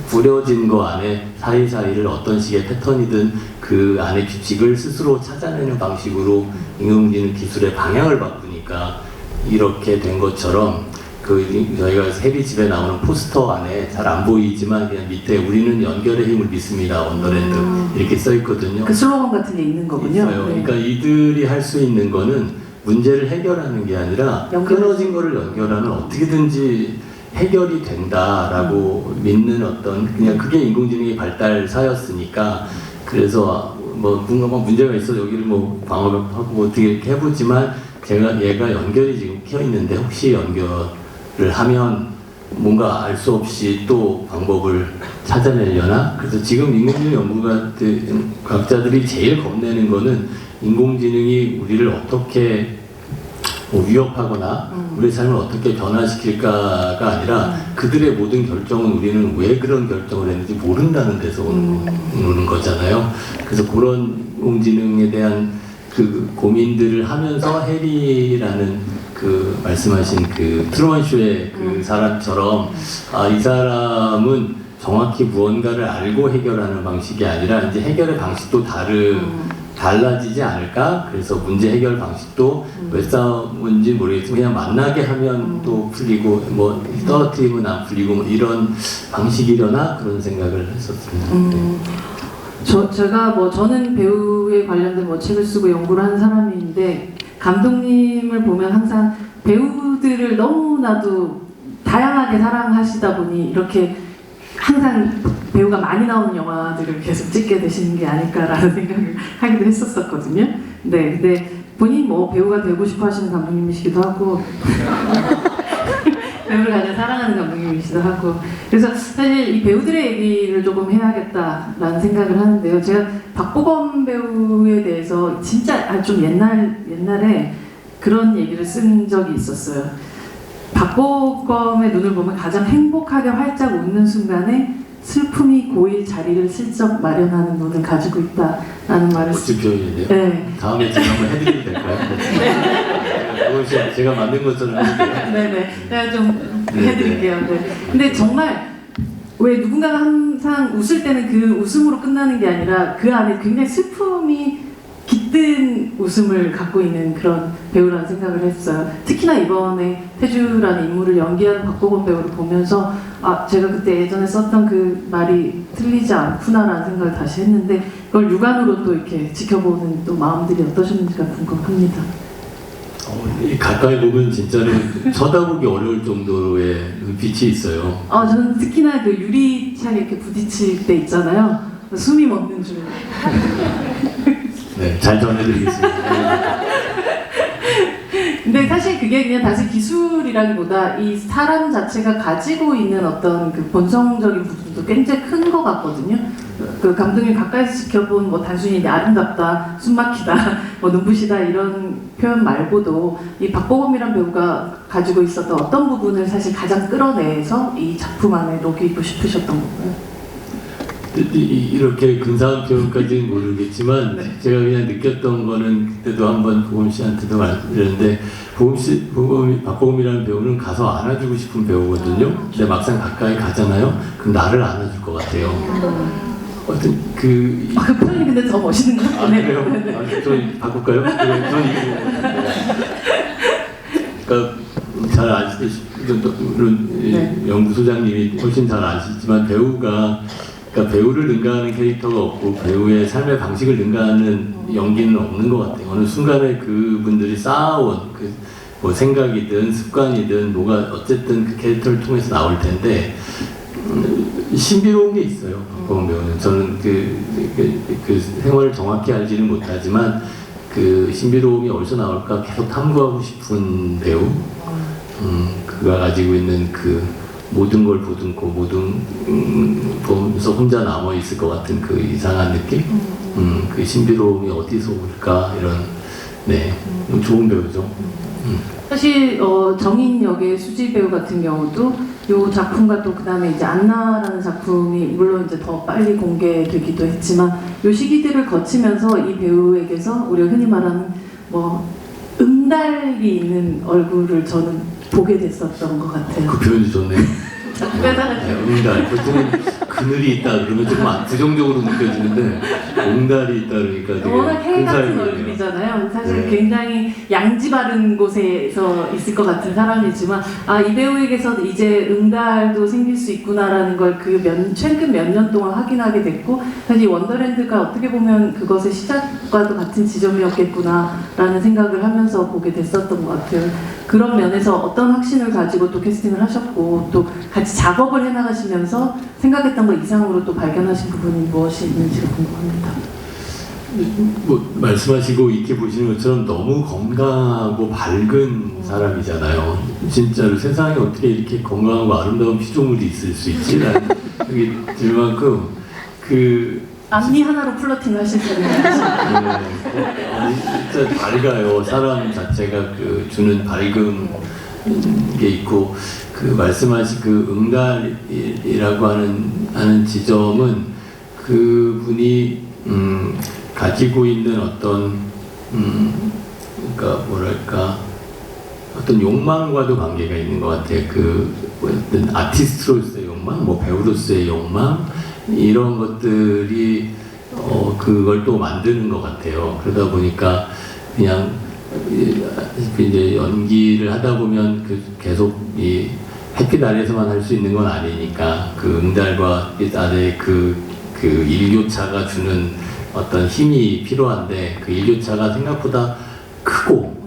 뿌려진 거 안에 사이사이를 어떤 식의 패턴이든 그 안에 규칙을 스스로 찾아내는 방식으로 인공지능 기술의 방향을 바꾸니까 이렇게 된 것처럼 저희가 해리 집에 나오는 포스터 안에 잘 안 보이지만 그냥 밑에 우리는 연결의 힘을 믿습니다 원더랜드 이렇게 써 있거든요. 그 슬로건 같은 게 있는 거군요. 있어요. 그러니까 이들이 할 수 있는 거는 문제를 해결하는 게 아니라 끊어진 거를 연결하면 어떻게든지 해결이 된다라고 믿는 어떤 그냥 그게 인공지능의 발달사였으니까 그래서 뭐 뭔가 막 문제가 있어 여기를 뭐 방어하고 뭐 어떻게 이렇게 해보지만 얘가 연결이 지금 켜 있는데 혹시 연결을 하면 뭔가 알 수 없이 또 방법을 찾아내려나? 그래서 지금 인공지능 과학자들이 제일 겁내는 거는 인공지능이 우리를 어떻게 뭐 위협하거나 우리의 삶을 어떻게 변화시킬까가 아니라 그들의 모든 결정은 우리는 왜 그런 결정을 했는지 모른다는 데서 오는 거잖아요. 그래서 그런 인공지능에 대한 그 고민들을 하면서 해리라는 그 말씀하신 그 트루먼 쇼의 그 사람처럼 이 사람은 정확히 무언가를 알고 해결하는 방식이 아니라 이제 해결의 방식도 달라지지 않을까? 그래서 문제 해결 방식도 왜 싸운지 모르겠지만 그냥 만나게 하면 또 풀리고 뭐 떨어뜨리면 안 풀리고 뭐 이런 방식이려나 그런 생각을 했었습니다. 저는 배우에 관련된 뭐 책을 쓰고 연구를 하는 사람인데 감독님을 보면 항상 배우들을 너무나도 다양하게 사랑하시다 보니 이렇게 항상 배우가 많이 나오는 영화들을 계속 찍게 되시는 게 아닐까라는 생각을 하기도 했었거든요. 네, 근데 본인 뭐 배우가 되고 싶어 하시는 감독님이시기도 하고 배우를 가장 사랑하는 감독님이시기도 하고 그래서 사실 이 배우들의 얘기를 조금 해야겠다라는 생각을 하는데요. 제가 박보검 배우에 대해서 진짜 좀 옛날에 그런 얘기를 쓴 적이 있었어요. 박보검의 눈을 보면 가장 행복하게 활짝 웃는 순간에 슬픔이 고일 자리를 슬쩍 마련하는 눈을 가지고 있다라는 말을 멋진 표현인데요. 네. 다음에 제가 한번 해드리면 될까요? 그것이 제가 만든 것처럼 해드릴게요. 네네. 제가 좀 해드릴게요. 네. 근데 정말 왜 누군가가 항상 웃을 때는 그 웃음으로 끝나는 게 아니라 그 안에 굉장히 슬픔이 깃든 웃음을 갖고 있는 그런 배우라는 생각을 했어요. 특히나 이번에 태주라는 인물을 연기하는 박보검 배우를 보면서 제가 그때 예전에 썼던 그 말이 틀리지 않구나라는 생각을 다시 했는데 그걸 육안으로 또 이렇게 지켜보는 또 마음들이 어떠셨는지가 궁금합니다. 가까이 보면 진짜로 쳐다보기 어려울 정도의 빛이 있어요. 저는 특히나 그 유리창에 이렇게 부딪힐 때 있잖아요. 숨이 멎는 줄. 네, 잘 전해드리겠습니다. 근데 사실 그게 그냥 단순 기술이라기보다 이 사람 자체가 가지고 있는 어떤 그 본성적인 부분도 굉장히 큰 것 같거든요. 그 감독님 가까이서 지켜본 뭐 단순히 아름답다, 숨막히다, 뭐 눈부시다 이런 표현 말고도 이 박보검이란 배우가 가지고 있었던 어떤 부분을 사실 가장 끌어내서 이 작품 안에 녹이고 싶으셨던 건가요? 이렇게 근사한 표현까지는 모르겠지만 네. 제가 그냥 느꼈던 거는 그때도 한번 보검 씨한테도 말씀드렸는데 박보검이라는 배우는 가서 안아주고 싶은 배우거든요. 근데 막상 가까이 가잖아요. 그럼 나를 안아줄 것 같아요. 어떤 그 표현이 근데 더 멋있는 것 같네요. 그래요? 저 바꿀까요? 네, 저는 그러니까 잘 아시듯이 물론 네. 연구소장님이 훨씬 잘 아시지만 그러니까 배우를 능가하는 캐릭터가 없고 배우의 삶의 방식을 능가하는 연기는 없는 것 같아요. 어느 순간에 그분들이 쌓아온 뭐 생각이든 습관이든 뭐가 어쨌든 그 캐릭터를 통해서 나올 텐데 신비로운 게 있어요. 박보검 배우는 저는 그 생활을 정확히 알지는 못하지만 그 신비로움이 어디서 나올까 계속 탐구하고 싶은 배우. 그가 가지고 있는 그 모든 걸 보듬고 보면서 혼자 남아 있을 것 같은 그 이상한 느낌, 그 신비로움이 어디서 올까 이런 좋은 배우죠. 사실 정인 역의 수지 배우 같은 경우도 이 작품과 또 그다음에 이제 안나라는 작품이 물론 이제 더 빨리 공개되기도 했지만 이 시기들을 거치면서 이 배우에게서 우리가 흔히 말하는 뭐 응달이 있는 얼굴을 저는 보게 됐었던 것 같아요. 그 표현이 좋네요. 빼다가 응달. 보통은 그늘이 있다 그러면 조금 부정적으로 느껴지는데 옹달이 있다 그러니까 되게 워낙 해 같은 근사해 보이네요. 얼굴이잖아요. 사실 네. 굉장히 양지 바른 곳에서 있을 것 같은 사람이지만 이 배우에게서 이제 응달도 생길 수 있구나라는 걸 최근 몇 년 동안 확인하게 됐고 사실 원더랜드가 어떻게 보면 그것의 시작과도 같은 지점이었겠구나라는 생각을 하면서 보게 됐었던 것 같아요. 그런 면에서 어떤 확신을 가지고 또 캐스팅을 하셨고 또 같이 작업을 해나가시면서 생각했던 것 이상으로 또 발견하신 부분이 무엇이 있는지가 궁금합니다. 뭐 말씀하시고 이렇게 보시는 것처럼 너무 건강하고 밝은 사람이잖아요. 진짜로 세상에 어떻게 이렇게 건강하고 아름다운 피조물이 있을 수 있지? 라는 생각이 들 만큼 앞니 하나로 플러팅을 하실 때는 진짜 밝아요. 사람 자체가 주는 밝음 게 있고 말씀하신 응달이라고 하는 지점은 그분이 가지고 있는 어떤 그러니까 뭐랄까 어떤 욕망과도 관계가 있는 것 같아요. 어떤 아티스트로서의 욕망, 뭐 배우로서의 욕망 이런 것들이 그걸 또 만드는 것 같아요. 그러다 보니까 그냥 이제 연기를 하다 보면 계속 이 햇빛 아래에서만 할 수 있는 건 아니니까 응달과 햇빛 아래 그 일교차가 주는 어떤 힘이 필요한데 그 일교차가 생각보다 크고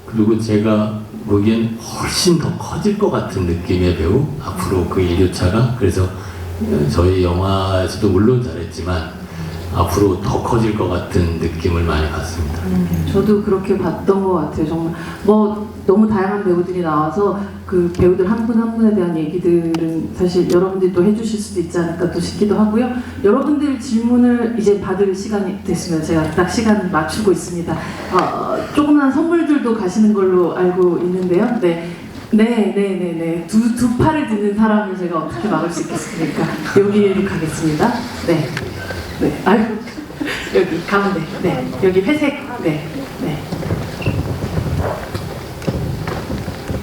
그리고 제가 보기엔 훨씬 더 커질 것 같은 느낌의 배우 앞으로 그 일교차가 그래서 저희 영화에서도 물론 잘했지만 앞으로 더 커질 것 같은 느낌을 많이 받습니다. 저도 그렇게 봤던 것 같아요. 정말 너무 다양한 배우들이 나와서 그 배우들 한 분 한 분에 대한 얘기들은 사실 여러분들이 또 해주실 수도 있지 않을까 또 싶기도 하고요. 여러분들 질문을 이제 받을 시간이 됐으면 제가 딱 시간을 맞추고 있습니다. 조그만 선물들도 가시는 걸로 알고 있는데요. 네. 두 팔을 드는 사람을 제가 어떻게 막을 수 있겠습니까? 여기로 가겠습니다. 네. 아이고, 여기 가운데. 네. 여기 회색. 네.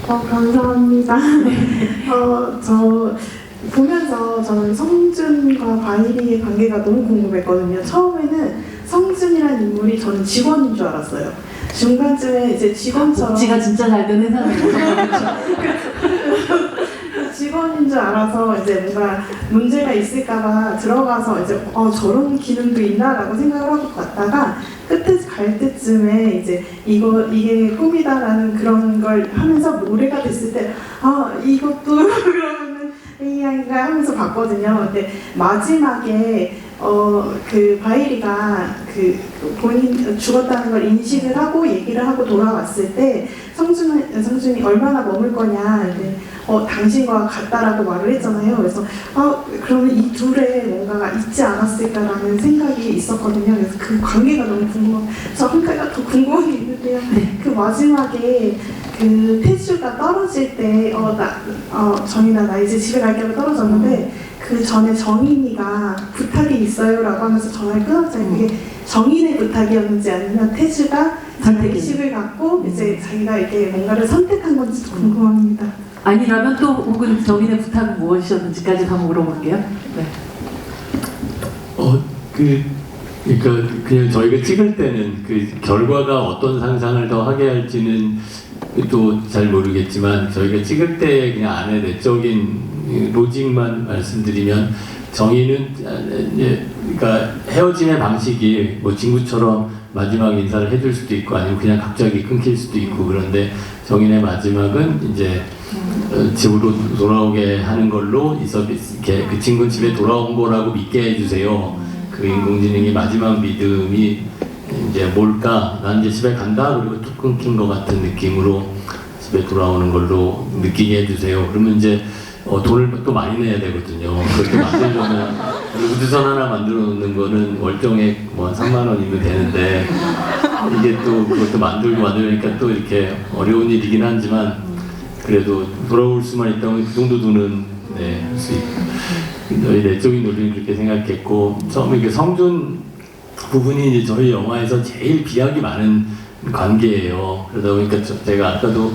감사합니다. 저 보면서 저는 성준과 바이리의 관계가 너무 궁금했거든요. 처음에는 성준이라는 인물이 저는 직원인 줄 알았어요. 중간쯤에 이제 직원처럼 복지가 진짜 잘 된 회사네요. 직원인 줄 알아서 이제 뭔가 문제가 있을까봐 들어가서 이제 저런 기능도 있나라고 생각을 하고 갔다가 끝에 갈 때쯤에 이제 이게 꿈이다라는 그런 걸 하면서 노래가 됐을 때 이것도 그러면은 AI인가 하면서 봤거든요. 근데 마지막에 바이리가 본인 죽었다는 걸 인식을 하고 얘기를 하고 돌아왔을 때 성준이 얼마나 머물 거냐. 근데 당신과 같다라고 말을 했잖아요. 그래서 그러면 이 둘의 뭔가가 있지 않았을까라는 생각이 있었거든요. 그래서 그 관계가 너무 궁금해서 한 가지가 더 궁금한 게 있는데요. 그 마지막에 태주가 떨어질 때 정인아 나 이제 집에 갈게 하고 떨어졌는데 그 전에 정인이가 부탁이 있어요라고 하면서 전화를 끊었잖아요. 그게 정인의 부탁이었는지 아니면 태주가 의식을 갖고 이제 자기가 이렇게 뭔가를 선택한 건지 궁금합니다. 아니라면 또 혹은 정인의 부탁은 무엇이었는지까지 한번 물어볼게요. 네. 그러니까 그냥 저희가 찍을 때는 결과가 어떤 상상을 더 하게 할지는 또 잘 모르겠지만 저희가 찍을 때 그냥 안에 내적인 로직만 말씀드리면 정의는 그러니까 헤어짐의 방식이 뭐 친구처럼 마지막 인사를 해줄 수도 있고 아니면 그냥 갑자기 끊길 수도 있고 그런데 정인의 마지막은 이제 집으로 돌아오게 하는 걸로 이렇게 그 친구 집에 돌아온 거라고 믿게 해주세요. 그 인공지능의 마지막 믿음이 이제 뭘까? 난 이제 집에 간다. 그리고 툭 끊긴 것 같은 느낌으로 집에 돌아오는 걸로 느끼게 해주세요. 그러면 이제 돈을 또 많이 내야 되거든요. 그렇게 만들려면 우주선 하나 만들어 놓는 거는 월정액 뭐 3만 원이면 되는데 이게 또 그것도 만들려니까 또 이렇게 어려운 일이긴 하지만 그래도 돌아올 수만 있다면 그 정도 돈은 할 수 있고 저희 내적인 논리는 그렇게 생각했고 처음에 성준 부분이 이제 저희 영화에서 제일 비약이 많은 관계예요. 그러다 보니까 제가 아까도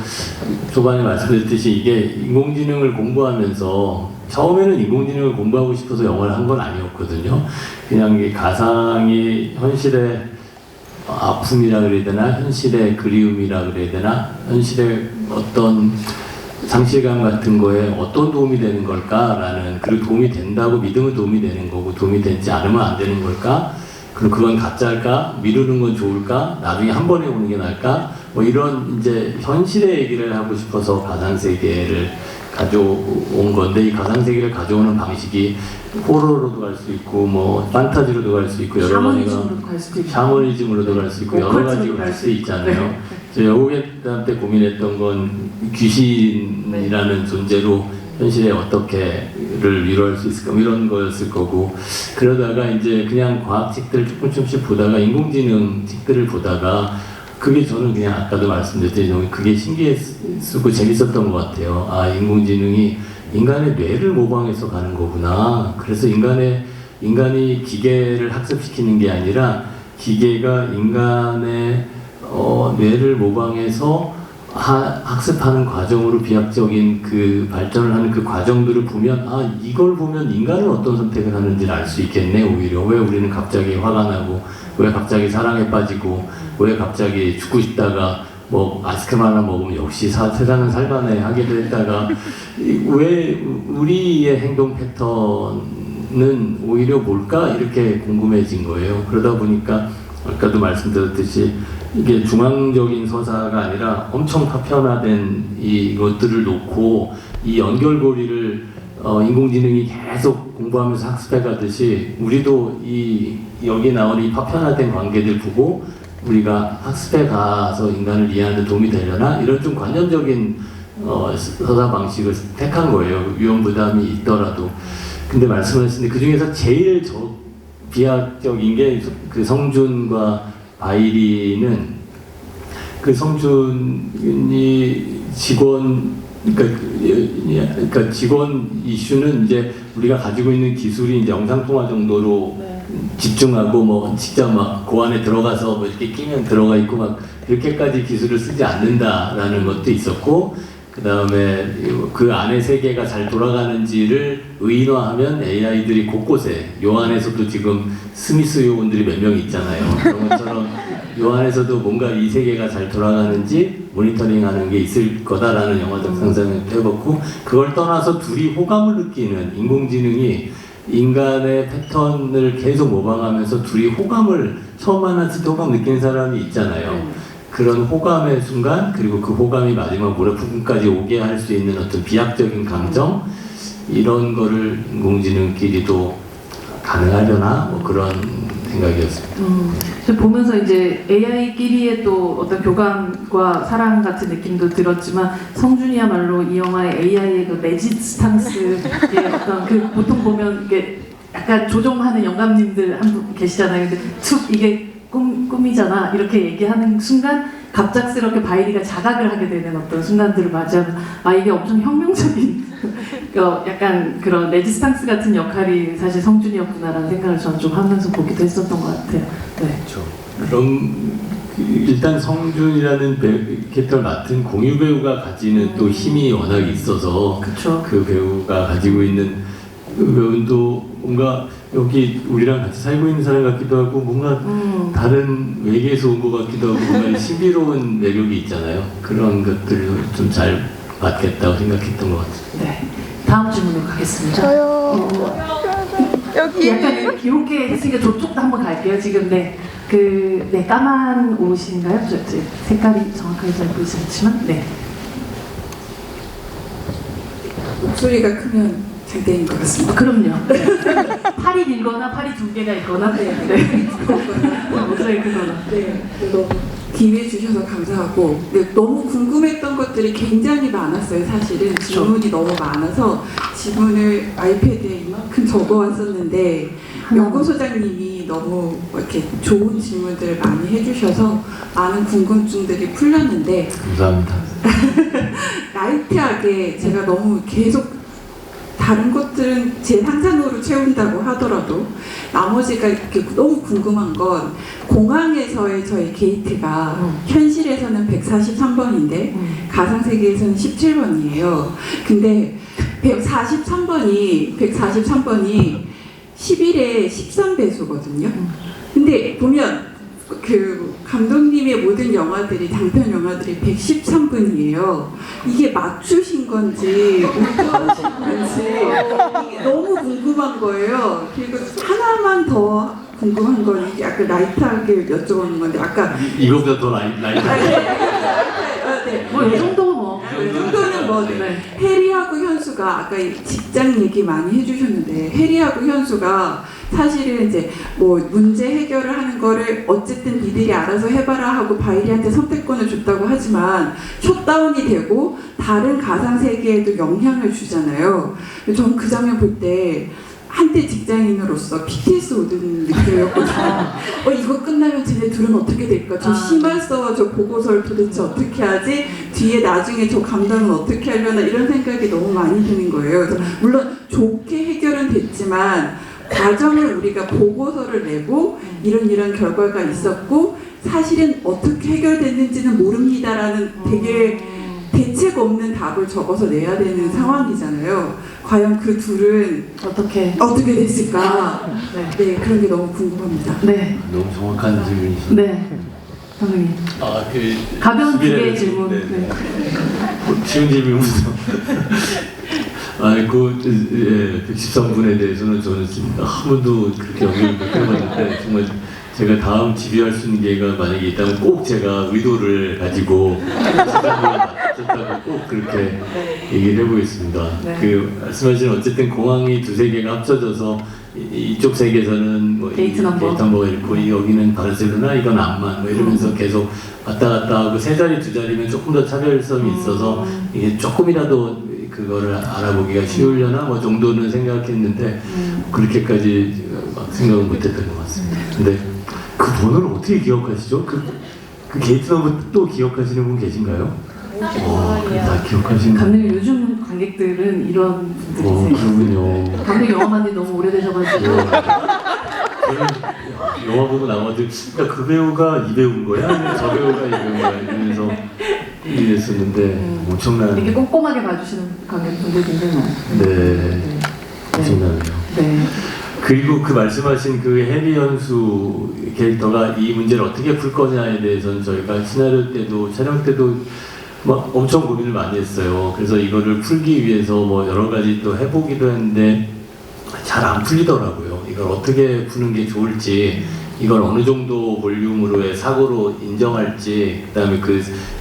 초반에 말씀드렸듯이 이게 인공지능을 공부하면서 처음에는 인공지능을 공부하고 싶어서 영어를 한 건 아니었거든요. 그냥 이 가상이 현실의 아픔이라 그래야 되나, 현실의 그리움이라 그래야 되나, 현실의 어떤 상실감 같은 거에 어떤 도움이 되는 걸까라는, 그리고 도움이 된다고 믿으면 도움이 되는 거고 도움이 되지 않으면 안 되는 걸까, 그럼 그건 가짜일까, 미루는 건 좋을까, 나중에 한 번에 오는 게 나을까, 뭐 이런 이제 현실의 얘기를 하고 싶어서 가상세계를 가져온 건데, 이 가상세계를 가져오는 방식이 호러로도 갈 수 있고 뭐 판타지로도 갈 수 있고 여러 가지가 샤머니즘으로도 갈 수도 있고 샤머니즘으로도 갈 수 있고 여러 가지로 갈 수 있잖아요. 저 여고괴담 때 고민했던 건 귀신이라는 존재로 현실에 어떻게를 위로할 수 있을까, 이런 거였을 거고, 그러다가 이제 그냥 과학책들을 조금씩 보다가 인공지능 책들을 보다가 그게 저는 그냥 아까도 말씀드렸듯이 그게 신기했고 재밌었던 것 같아요. 아, 인공지능이 인간의 뇌를 모방해서 가는 거구나. 그래서 인간이 기계를 학습시키는 게 아니라 기계가 인간의 뇌를 모방해서 학습하는 과정으로 비약적인 그 발전을 하는 그 과정들을 보면, 아, 이걸 보면 인간은 어떤 선택을 하는지를 알 수 있겠네. 오히려 왜 우리는 갑자기 화가 나고, 왜 갑자기 사랑에 빠지고, 왜 갑자기 죽고 싶다가 뭐 아이스크림 하나 먹으면 역시 세상은 살만해 하게 됐다가, 왜 우리의 행동 패턴은 오히려 뭘까, 이렇게 궁금해진 거예요. 그러다 보니까 아까도 말씀드렸듯이 이게 중앙적인 서사가 아니라 엄청 파편화된 이것들을 놓고 이 연결고리를 인공지능이 계속 공부하면서 학습해 가듯이 우리도 여기 나온 이 파편화된 관계들 보고 우리가 학습해 가서 인간을 이해하는 데 도움이 되려나, 이런 좀 관념적인 서사 방식을 택한 거예요. 위험 부담이 있더라도. 근데 말씀하셨는데 그 중에서 제일 비약적인 게 그 성준과 바이리는, 그 성준이 그러니까 직원 이슈는 이제 우리가 가지고 있는 기술이 이제 영상통화 정도로 집중하고 뭐 직접 막 그 안에 들어가서 뭐 이렇게 끼면 들어가 있고 막 이렇게까지 기술을 쓰지 않는다라는 것도 있었고, 그 다음에 그 안에 세계가 잘 돌아가는지를 의인화하면 AI들이 곳곳에, 요 안에서도 지금 스미스 요원들이 몇 명 있잖아요. 그런 것처럼 요 안에서도 뭔가 이 세계가 잘 돌아가는지 모니터링하는 게 있을 거다라는 영화적 상상을 해봤고, 그걸 떠나서 둘이 호감을 느끼는, 인공지능이 인간의 패턴을 계속 모방하면서 둘이 호감을, 처음 만났을 때 호감 느끼는 사람이 있잖아요. 그런 호감의 순간, 그리고 그 호감이 마지막 모래부분까지 오게 할 수 있는 어떤 비약적인 감정, 이런 거를 인공지능끼리도 가능하려나, 뭐 그런 생각이었습니다. 보면서 이제 AI끼리의 또 어떤 교감과 사랑 같은 느낌도 들었지만, 성준이야말로 이 영화의 AI의 그 레지스탕스의 어떤 그 보통 보면 이게 약간 조종하는 영감님들 한 분 계시잖아요. 근데 툭 이게 꿈이잖아 이렇게 얘기하는 순간 갑작스럽게 바이리가 자각을 하게 되는 어떤 순간들을 맞이하면, 아, 이게 엄청 혁명적인 약간 그런 레지스탕스 같은 역할이 사실 성준이었구나라는 생각을 저는 좀 하면서 보기도 했었던 것 같아요. 네. 그렇죠. 그럼 일단 성준이라는 캐릭터를 맡은 공유 배우가 가지는 또 힘이 워낙 있어서, 그쵸. 그 배우가 가지고 있는 그 배우도 뭔가 여기 우리랑 같이 살고 있는 사람 같기도 하고, 뭔가 다른 외계에서 온 것 같기도 하고, 뭔가 신비로운 매력이 있잖아요. 그런 것들을 좀 잘 받겠다고 생각했던 것 같아요. 네. 다음 질문으로 가겠습니다. 저요. 여기. 약간 이렇게 했으니까 저쪽도 한번 갈게요. 지금 까만 옷인가요? 저 색깔이 정확하게 잘 보이지 않지만, 네. 목소리가 크면 장대인 것 같습니다. 그럼요. 네. 팔이 길거나 팔이 두 개가 있거나, 네. 목소리 크거나. 네, 너무 기회해 주셔서 감사하고, 네, 너무 궁금했던 것들이 굉장히 많았어요. 사실은 질문이 너무 많아서 질문을 아이패드에 이만큼 적어왔었는데, 연구소장님이 너무 이렇게 좋은 질문들을 많이 해주셔서 많은 궁금증들이 풀렸는데, 감사합니다. 라이트하게 제가 너무 계속 다른 것들은 제 상상으로 채운다고 하더라도 나머지가 이렇게 너무 궁금한 건, 공항에서의 저희 게이트가 현실에서는 143번인데 가상세계에서는 17번이에요. 근데 143번이 11의 13배수거든요. 근데 보면 그 감독님의 모든 영화들이 단편 영화들이 113분이에요. 이게 맞추신 건지 의도하신 건지 이게 너무 궁금한 거예요. 그리고 하나만 더 궁금한 건 이게 약간 라이트하게 여쭤보는 건데 아까 이거보다 더 라이트. 네. 뭐 이 정도 뭐. 이 정도는 뭐 네. 해리하고 현수가 아까 이 직장 얘기 많이 해주셨는데 해리하고 현수가 사실은 이제 뭐 문제 해결을 하는 거를 어쨌든 니들이 알아서 해봐라 하고 바이리한테 선택권을 줬다고 하지만 셧다운이 되고 다른 가상 세계에도 영향을 주잖아요. 전 그 장면 볼 때 한때 직장인으로서 BTS 오는 느낌이었거든요. 이거 끝나면 쟤네 둘은 어떻게 될까? 저 심할서 저 보고서를 도대체 어떻게 하지? 뒤에 나중에 저 감당은 어떻게 하려나 이런 생각이 너무 많이 드는 거예요. 그래서 물론 좋게 해결은 됐지만 과정을 우리가 보고서를 내고 이런 결과가 있었고 사실은 어떻게 해결됐는지는 모릅니다라는 되게 대책 없는 답을 적어서 내야 되는 상황이잖아요. 과연 그 둘은 어떻게? 됐을까? 네, 그런 게 너무 궁금합니다. 네. 너무 정확한 질문이시죠. 네. 감독님. 가벼운 두 개의 질문. 네. 쉬운 질문부터. 그 113분에 대해서는 저는 지금 한 번도 그렇게 연기를 못 해봤는데 정말 제가 다음 지휘할 수 있는 기회가 만약에 있다면 꼭 제가 의도를 가지고 맞췄다고 꼭 그렇게 얘기를 해보겠습니다. 네. 그 말씀하신 어쨌든 공항이 두세 개가 합쳐져서 이쪽 세계에서는 뭐 게이트 넘버가 있고 여기는 바르셀로나 이건 암만 뭐 이러면서 계속 왔다 갔다 하고 세 자리 두 자리면 조금 더 차별성이 있어서 이게 조금이라도 그거를 알아보기가 쉬우려나 뭐 정도는 생각했는데 그렇게까지 막 생각은 못했던 것 같습니다. 근데 그 번호를 어떻게 기억하시죠? 그 게이트 넘버 또 기억하시는 분 계신가요? 다 기억하시는. 감독님 요즘 관객들은 이런 분들이세요. 그렇군요. 감독님 영화 만든 지 너무 오래되셔가지고. 저는 영화 보고 나와가지고 그 배우가 이 배우인 거야? 아니면 저 배우가 이 배우인 거야? 이러면서 이랬었는데 엄청난. 이렇게 꼼꼼하게 봐주시는 관객분들 굉장히 많아요. 네. 엄청나네요. 네. 그리고 그 말씀하신 그 해리 연수 캐릭터가 이 문제를 어떻게 풀 거냐에 대해서는 저희가 시나리오 때도 촬영 때도 막 엄청 고민을 많이 했어요. 그래서 이거를 풀기 위해서 뭐 여러 가지 또 해보기도 했는데 잘 안 풀리더라고요. 이걸 어떻게 푸는 게 좋을지, 이걸 어느 정도 볼륨으로의 사고로 인정할지, 그다음에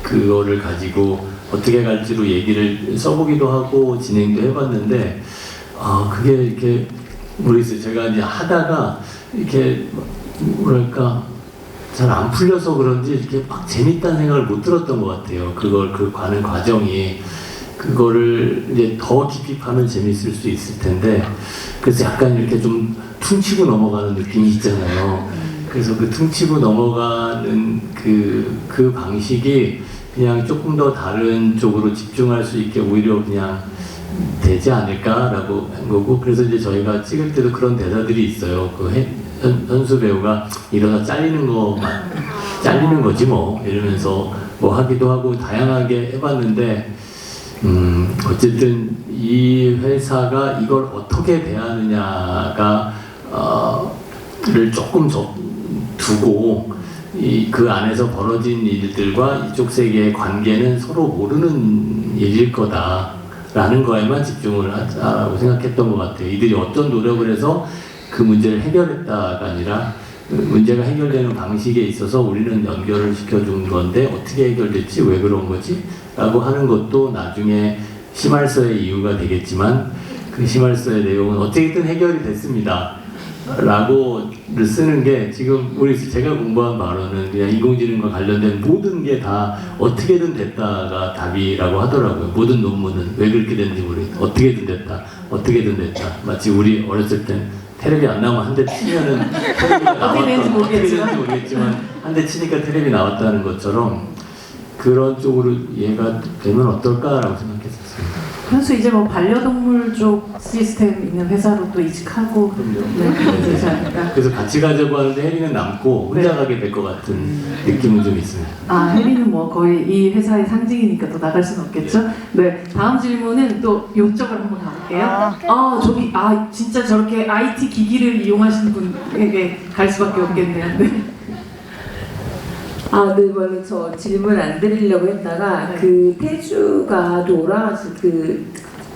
그거를 가지고 어떻게 갈지로 얘기를 써보기도 하고 진행도 해봤는데 그게 이렇게 모르겠어요. 제가 이제 하다가 이렇게 뭐랄까 잘 안 풀려서 그런지 이렇게 막 재밌다는 생각을 못 들었던 것 같아요. 그 가는 과정이 그거를 이제 더 깊이 파면 재밌을 수 있을 텐데 그래서 약간 이렇게 좀 퉁치고 넘어가는 느낌이 있잖아요. 그래서 그 퉁치고 넘어가는 그 방식이 그냥 조금 더 다른 쪽으로 집중할 수 있게 오히려 그냥 되지 않을까라고 한 거고, 그래서 이제 저희가 찍을 때도 그런 대사들이 있어요. 현수 배우가 이러다 잘리는 거지 뭐 이러면서 뭐 하기도 하고 다양하게 해봤는데 어쨌든 이 회사가 이걸 어떻게 대하느냐가 를 조금 두고 그 안에서 벌어진 일들과 이쪽 세계의 관계는 서로 모르는 일일 거다라는 거에만 집중을 하자고 생각했던 것 같아요. 이들이 어떤 노력을 해서 그 문제를 해결했다가 아니라 문제가 해결되는 방식에 있어서 우리는 연결을 시켜준 건데 어떻게 해결됐지? 왜 그런 거지? 라고 하는 것도 나중에 심할서의 이유가 되겠지만 그 심할서의 내용은 어떻게든 해결이 됐습니다. 라고를 쓰는 게 지금 제가 공부한 바로는 그냥 인공지능과 관련된 모든 게 다 어떻게든 됐다가 답이라고 하더라고요. 모든 논문은 왜 그렇게 됐는지 모르겠다. 어떻게든 됐다. 마치 우리 어렸을 땐 테레비 안 나오면 한 대 치면은 테레비가 어떻게 되는지 모르겠지만 한 대 치니까 테레비 나왔다는 것처럼 그런 쪽으로 이해가 되면 어떨까라고 생각했었습니다. 현수 이제 뭐 반려동물 쪽 시스템 있는 회사로 또 이직하고 네, 되지 않을까. 그래서 같이 가자고 하는데 혜리는 남고 혼자 네. 가게 될 것 같은 느낌은 좀 있습니다. 아, 혜리는 뭐 거의 이 회사의 상징이니까 또 나갈 수는 없겠죠? 네, 다음 질문은 또 이쪽으로 한번 가볼게요. 저기, 진짜 저렇게 IT 기기를 이용하시는 분에게 갈 수밖에 없겠네요. 네. 네, 원래 저 질문 안 드리려고 했다가 네. 그 태주가 돌아가신 그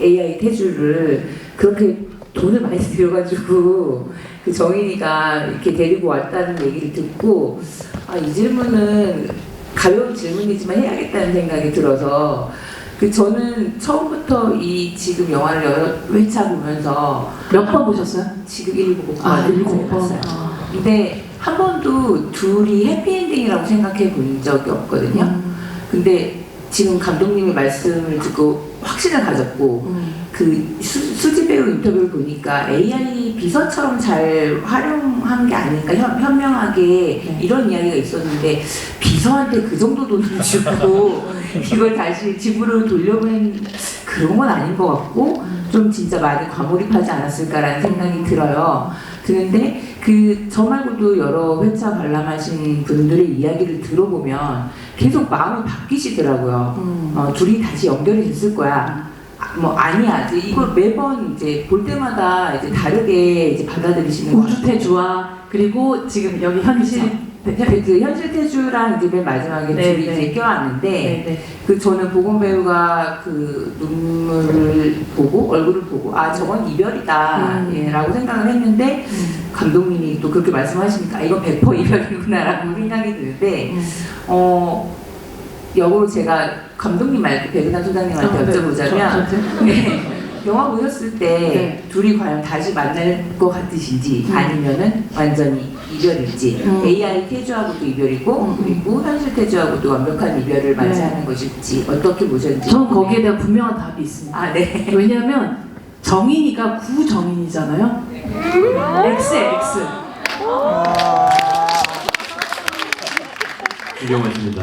AI 태주를 그렇게 돈을 많이 들여가지고 그 정인이가 이렇게 데리고 왔다는 얘기를 듣고 이 질문은 가벼운 질문이지만 해야겠다는 생각이 들어서 저는 처음부터 이 지금 영화를 여러 회차 보면서 몇 번 보셨어요? 지금 7번 일곱 번. 봤어요. 근데 한 번도 둘이 해피엔딩이라고 생각해 본 적이 없거든요. 근데 지금 감독님의 말씀을 듣고 확신을 가졌고 그 수지 배우 인터뷰를 보니까 AI 비서처럼 잘 활용한 게 아닐까 현명하게 이런 이야기가 있었는데 비서한테 그 정도 돈을 주고 이걸 다시 집으로 돌려보낸 그런 건 아닌 것 같고 좀 진짜 많이 과몰입하지 않았을까라는 생각이 들어요. 그런데 저 말고도 여러 회차 관람하신 분들의 이야기를 들어보면 계속 마음이 바뀌시더라고요. 둘이 다시 연결이 됐을 거야. 아니야. 이걸 매번 이제 볼 때마다 이제 다르게 이제 받아들이시는 것 같아요. 우주태주와 그리고 지금 여기 현실 그 현실 태주랑 이제 맨 마지막에 네, 둘이 네. 이제 껴왔는데 네. 저는 보건 배우가 그 눈물을 보고 얼굴을 보고 저건 이별이다 라고 생각을 했는데 감독님이 또 그렇게 말씀하시니까 이건 100% 이별이구나라고 생각이 드는데 역으로 제가 감독님 말고 백은하 소장님한테 여쭤보자면 네. 영화 보셨을 때 네. 둘이 과연 다시 만날 것 같으신지 아니면은 완전히 이별일지 AI 태주하고도 이별이고 그리고 현실 태주하고도 완벽한 이별을 맞이하는 것일지 어떻게 보셨는지 저는 거기에 대한 분명한 답이 있습니다. 네. 왜냐하면 정인이가 구정인이잖아요. X에 X. 훌륭하십니다.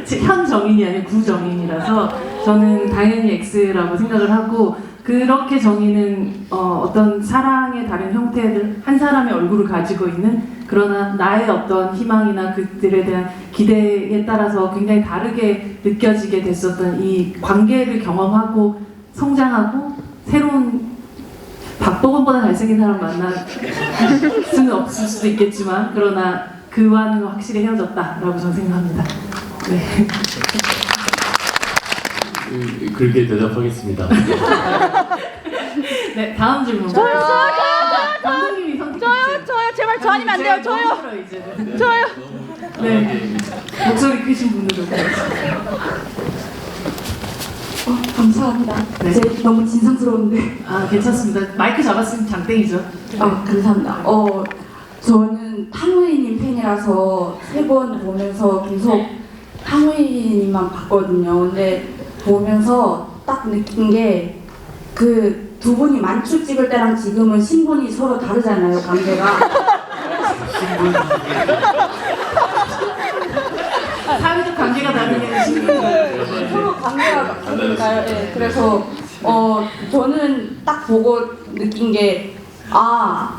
현 정인이 아니고 구정인이라서 저는 당연히 X라고 생각을 하고 그렇게 정인은 어떤 사랑의 다른 형태들 한 사람의 얼굴을 가지고 있는 그러나 나의 어떤 희망이나 그들에 대한 기대에 따라서 굉장히 다르게 느껴지게 됐었던 이 관계를 경험하고 성장하고 새로운 박보검보다 잘생긴 사람 만날 수는 없을 수도 있겠지만 그러나 그와는 확실히 헤어졌다라고 저는 생각합니다. 네. 그렇게 대답하겠습니다. 네, 다음 질문. 저요. 감독님이 선택해주세요. 저요. 제발 저 아니면 안 돼요. 저요. 저요. 네, 목소리 크신 분들도 감사합니다. 네. 제 너무 진상스러운데. 괜찮습니다. 마이크 잡았으면 장땡이죠. 감사합니다. 저는 탕웨이님 팬이라서 3번 보면서 계속 탕웨이님만 봤거든요. 근데 보면서 딱 느낀 게 그 두 분이 만추 찍을 때랑 지금은 신분이 서로 다르잖아요, 관계가. 사회적 관계가 다르게 신분이 서로 관계가 다르니까요. 네, 그래서 저는 딱 보고 느낀 게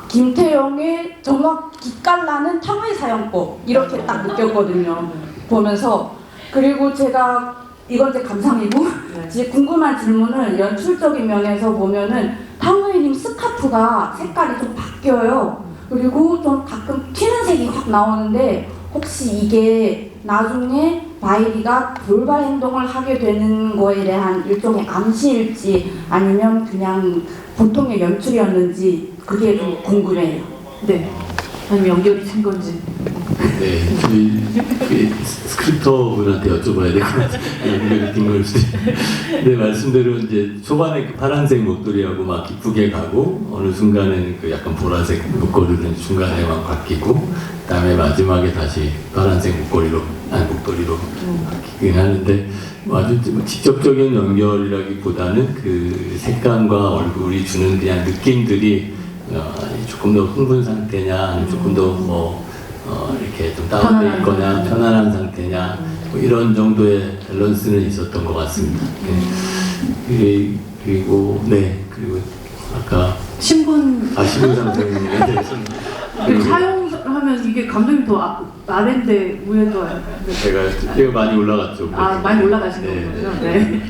김태형의 정확 기깔나는 탕웨이 사용법 이렇게 딱 느꼈거든요. 보면서 그리고 제가 이건 제 감상이고 제 궁금한 질문은 연출적인 면에서 보면은 탕웨이님 스카프가 색깔이 좀 바뀌어요. 그리고 좀 가끔 튀는 색이 확 나오는데 혹시 이게 나중에 바이리가 돌발 행동을 하게 되는 거에 대한 일종의 암시일지 아니면 그냥 보통의 연출이었는지 그게 좀 궁금해요. 네. 아니면 연결이 된 건지. 네, 저희 스크립터 분한테 여쭤봐야 될 것 같아요. 연결이 된 걸 수도 있어요. 네, 말씀대로 이제 초반에 그 파란색 목도리하고 막 기쁘게 가고 어느 순간에는 그 약간 보라색 목걸이는 중간에 막 바뀌고 그다음에 마지막에 다시 파란색 목도리로 바뀌긴 하는데 아주 직접적인 연결이라기보다는 그 색감과 얼굴이 주는 그냥 느낌들이 조금 더 흥분 상태냐, 아니면 조금 더 이렇게 좀 다운돼 있거나 편안한 상태냐, 뭐 이런 정도의 밸런스는 있었던 것 같습니다. 그리고 아까 신분 신분 상승에 대해서 사용하면 이게 감독님 더 아래인데 위에도 제가 많이 올라갔죠. 많이 올라가신 거죠? 네.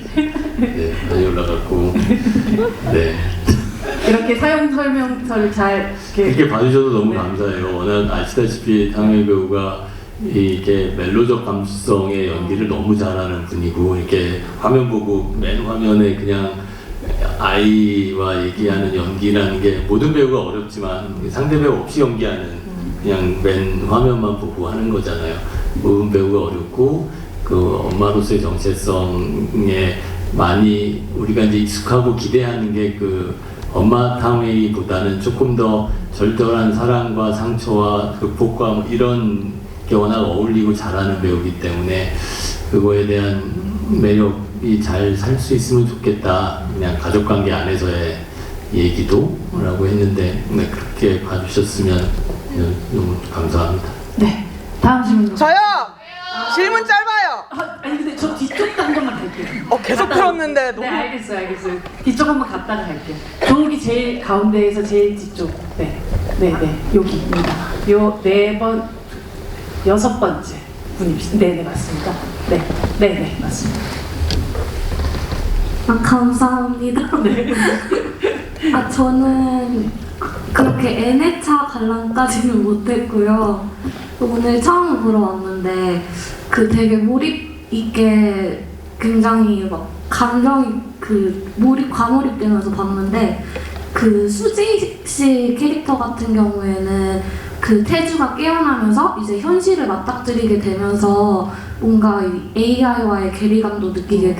네, 많이 올라갔고 네. 이렇게 사용 설명서를 잘 이렇게 봐주셔서 너무 네. 감사해요. 워낙 아시다시피 당연히 배우가 이게 멜로적 감수성의 연기를 너무 잘하는 분이고 이렇게 화면 보고 맨 화면에 그냥 아이와 얘기하는 연기라는 게 모든 배우가 어렵지만 상대 배우 없이 연기하는 그냥 맨 화면만 보고 하는 거잖아요. 모든 배우가 어렵고 그 엄마로서의 정체성에 많이 우리가 이제 익숙하고 기대하는 게 그 엄마 탕웨이보다는 조금 더 절절한 사랑과 상처와 극복과 뭐 이런 게 워낙 어울리고 잘하는 배우기 때문에 그거에 대한 매력이 잘 살 수 있으면 좋겠다. 그냥 가족관계 안에서의 얘기도 라고 했는데 그렇게 봐주셨으면 너무 감사합니다. 네. 다음 질문. 저요! 질문 짧아요! 아니 근데 저 뒤쪽도 한 번만 갈게요. 계속 풀었는데 너무. 네, 알겠어요. 뒤쪽 한번 갔다가 갈게요. 저기 제일 가운데에서 제일 뒤쪽. 네, 여기입니다. 요 6번째 분이시죠? 네, 맞습니다. 네, 맞습니다. 감사합니다. 네. 저는 그렇게 N회차 관람까지는 못했고요. 오늘 처음 보러 왔는데 되게 몰입 있게 굉장히 막 감정이 과몰입되면서 봤는데 수지 씨 캐릭터 같은 경우에는 태주가 깨어나면서 이제 현실을 맞닥뜨리게 되면서 뭔가 AI와의 괴리감도 느끼게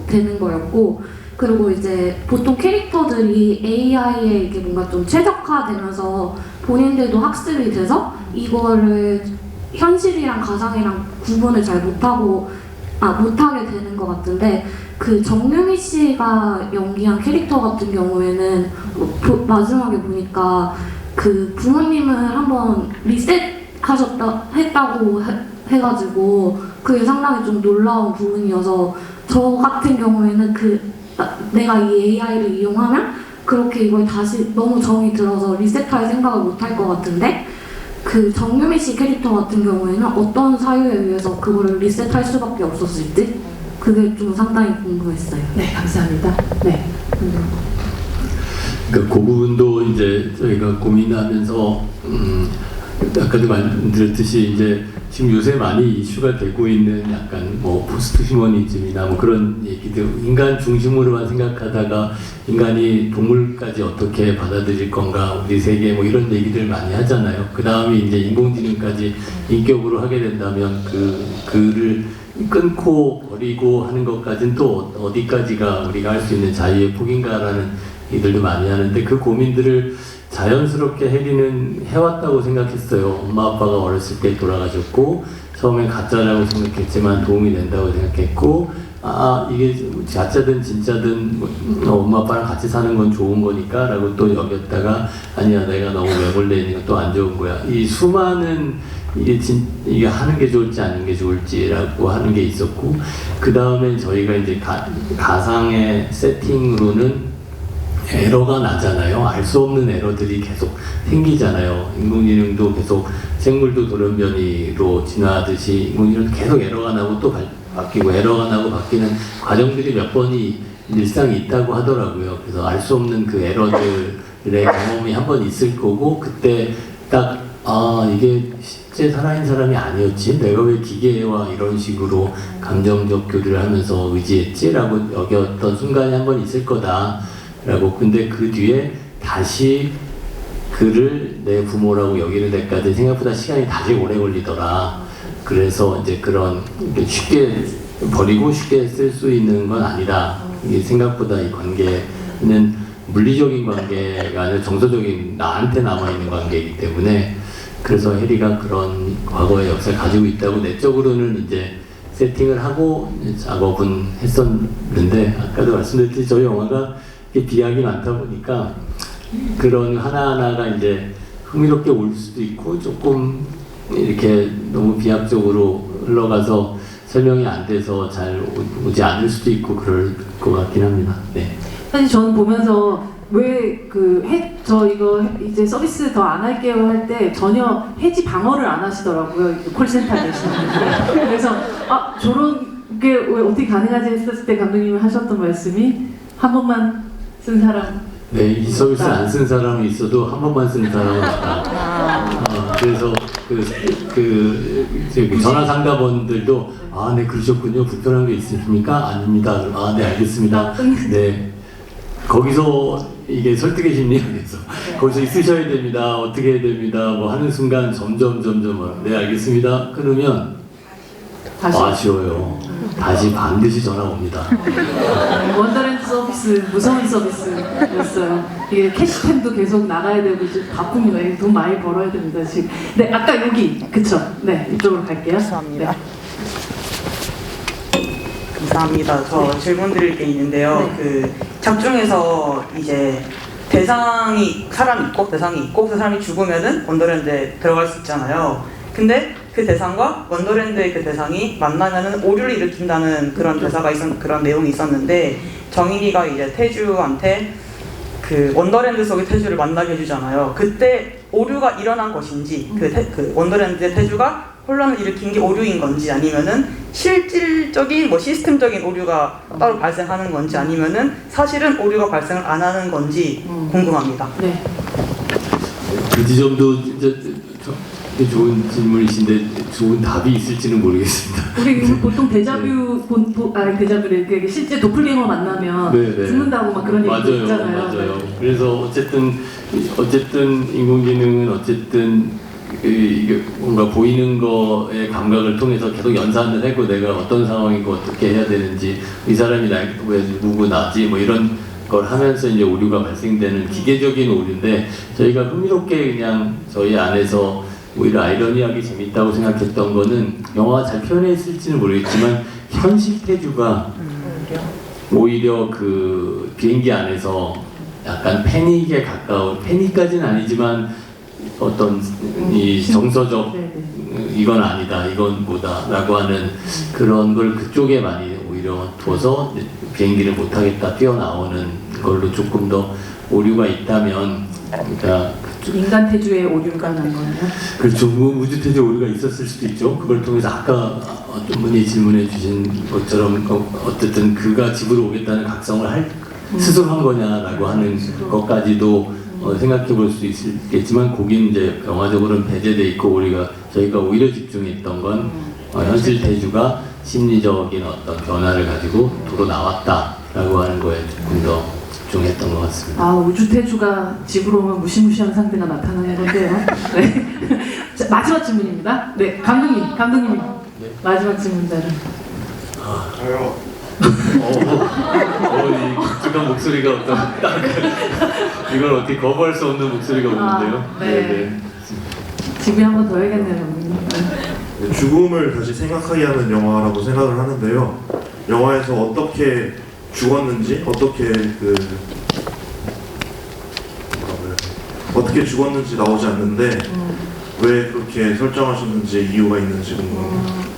되는 거였고, 그리고 이제 보통 캐릭터들이 AI에 이게 뭔가 좀 최적화되면서 본인들도 학습이 돼서 이거를 현실이랑 가상이랑 구분을 잘 못하게 되는 것 같은데, 정유미 씨가 연기한 캐릭터 같은 경우에는 마지막에 보니까 부모님을 한번 했다고 해가지고 그게 상당히 좀 놀라운 부분이어서, 저 같은 경우에는 내가 이 AI를 이용하면 그렇게 이걸 다시 너무 정이 들어서 리셋할 생각을 못 할 것 같은데, 정유미 씨 캐릭터 같은 경우에는 어떤 사유에 의해서 그거를 리셋할 수밖에 없었을지 그게 좀 상당히 궁금했어요. 네, 감사합니다. 네. 그 부분도 이제 저희가 고민하면서 아까도 말씀드렸듯이 이제 지금 요새 많이 이슈가 되고 있는 약간 뭐 포스트 휴머니즘이나 뭐 그런 얘기들, 인간 중심으로만 생각하다가 인간이 동물까지 어떻게 받아들일 건가, 우리 세계 뭐 이런 얘기들 많이 하잖아요. 그 다음에 이제 인공지능까지 인격으로 하게 된다면 그를 끊고 버리고 하는 것까지는 또 어디까지가 우리가 할 수 있는 자유의 폭인가라는 얘기들도 많이 하는데, 그 고민들을 자연스럽게 혜리는 해왔다고 생각했어요. 엄마 아빠가 어렸을 때 돌아가셨고 처음엔 가짜라고 생각했지만 도움이 된다고 생각했고, 이게 가짜든 진짜든 엄마 아빠랑 같이 사는 건 좋은 거니까 라고 또 여겼다가, 아니야 내가 너무 매몰려 있는 건 또 안 좋은 거야. 이 수많은 이게 하는 게 좋을지 아닌 게 좋을지라고 하는 게 있었고, 그 다음에 저희가 이제 가상의 세팅으로는 에러가 나잖아요. 알 수 없는 에러들이 계속 생기잖아요. 인공지능도 계속 생물도 돌연변이로 진화하듯이 인공지능도 계속 에러가 나고 또 바뀌고, 에러가 나고 바뀌는 과정들이 몇 번이 일상에 있다고 하더라고요. 그래서 알 수 없는 그 에러들의 경험이 한 번 있을 거고, 그때 딱 이게 실제 살아있는 사람이 아니었지, 내가 왜 기계와 이런 식으로 감정적 교류를 하면서 의지했지? 라고 여겼던 순간이 한 번 있을 거다 라고. 근데 그 뒤에 다시 그를 내 부모라고 여기는 데까지 생각보다 시간이 다시 오래 걸리더라. 그래서 이제 그런 쉽게 버리고 쉽게 쓸 수 있는 건 아니다. 이게 생각보다 이 관계는 물리적인 관계가 아니라 정서적인 나한테 남아있는 관계이기 때문에, 그래서 혜리가 그런 과거의 역사를 가지고 있다고 내적으로는 이제 세팅을 하고 작업은 했었는데, 아까도 말씀드렸듯이 저희 영화가 비약이 많다 보니까 그런 하나하나가 이제 흥미롭게 올 수도 있고 조금 이렇게 너무 비약적으로 흘러가서 설명이 안 돼서 잘 오지 않을 수도 있고 그럴 것 같긴 합니다. 네. 사실 저는 보면서 왜 저 이거 이제 서비스 더 안 할게요 할 때 전혀 해지 방어를 안 하시더라고요. 콜센터 계시는 분들. 그래서 저런 게 왜 어떻게 가능하지 했었을 때 감독님이 하셨던 말씀이 한 번만 쓴 사람. 네, 이 서비스 안 쓴 사람이 있어도 한 번만 쓴 사람은 없다. 그래서 전화 상담원들도 네 그러셨군요. 불편한 게 있으십니까? 아닙니다. 네 알겠습니다. 네. 거기서 이게 설득의 심리학에서 거기서 있으셔야 됩니다. 어떻게 해야 됩니다. 뭐 하는 순간 점점 네 알겠습니다. 끊으면 아쉬워요. 다시 반드시 전화 옵니다. 원더랜드 서비스 무서운 서비스였어요. 이게 캐시템도 계속 나가야 되고 이제 바쁩니다. 이게 돈 많이 벌어야 됩니다 지금. 네 아까 여기 그쵸? 네 이쪽으로 갈게요. 감사합니다. 네. 감사합니다. 저 질문 드릴 게 있는데요. 그 작중에서 이제 대상이 사람이 있고 대상이 있고 그 사람이 죽으면은 원더랜드에 들어갈 수 있잖아요. 근데 그 대상과 원더랜드의 그 대상이 만나면은 오류를 일으킨다는 그런 대사가 그런 내용이 있었는데 정인이가 이제 태주한테 그 원더랜드 속의 태주를 만나게 해주잖아요. 그때 오류가 일어난 것인지 그 원더랜드의 태주가 혼란을 일으킨 게 오류인 건지 아니면은 실질적인 뭐 시스템적인 오류가 따로 발생하는 건지 아니면은 사실은 오류가 발생을 안 하는 건지 궁금합니다. 네. 그 지점도 좋은 질문이신데 좋은 답이 있을지는 모르겠습니다. 우리 보통 데자뷰래 실제 도플갱어 만나면 네. 죽는다고 막 그런 얘기 있잖아요. 맞아요. 그래서 어쨌든 인공지능은 어쨌든 이게 뭔가 보이는 거의 감각을 통해서 계속 연산을 하고 내가 어떤 상황이고 어떻게 해야 되는지 이 사람이 왜 누구 나지 뭐 이런 걸 하면서 이제 오류가 발생되는 기계적인 오류인데 저희가 흥미롭게 그냥 저희 안에서 오히려 아이러니하게 재밌다고 생각했던 거는 영화가 잘 표현했을지는 모르겠지만 현실 태주가 오히려 그 비행기 안에서 약간 패닉에 가까운 패닉까지는 아니지만 어떤 이 정서적 이건 아니다 이건 뭐다 라고 하는 그런 걸 그쪽에 많이 오히려 둬서 비행기를 못하겠다 뛰어나오는 걸로 조금 더 오류가 있다면 그러니까 인간 태주의 오류가 난 거예요? 그렇죠. 우주 태주 오류가 있었을 수도 있죠. 그걸 통해서 아까 어떤 분이 질문해 주신 것처럼 어쨌든 그가 집으로 오겠다는 각성을 스스로 한 거냐라고 하는 것까지도 생각해 볼 수 있겠지만 거긴 이제 영화적으로는 배제돼 있고 저희가 오히려 집중했던 건 현실 태주가 심리적인 어떤 변화를 가지고 도로 나왔다라고 하는 거에 조금 더 집중했던 것 같습니다. 우주 태주가 집으로 오면 무시무시한 상태가 나타나는 건데요. 네. 자, 마지막 질문입니다. 네, 감독님 네. 마지막 질문자는. 저요. 이 굵직한 목소리가 어떤 이걸 어떻게 거부할 수 없는 목소리가 오는데요. 네. 집에 한 번 더 해야겠네요. 죽음을 다시 생각하게 하는 영화라고 생각을 하는데요. 영화에서 어떻게 죽었는지 어떻게 죽었는지 나오지 않는데 왜 그렇게 설정하셨는지 이유가 있는지 궁금합니다.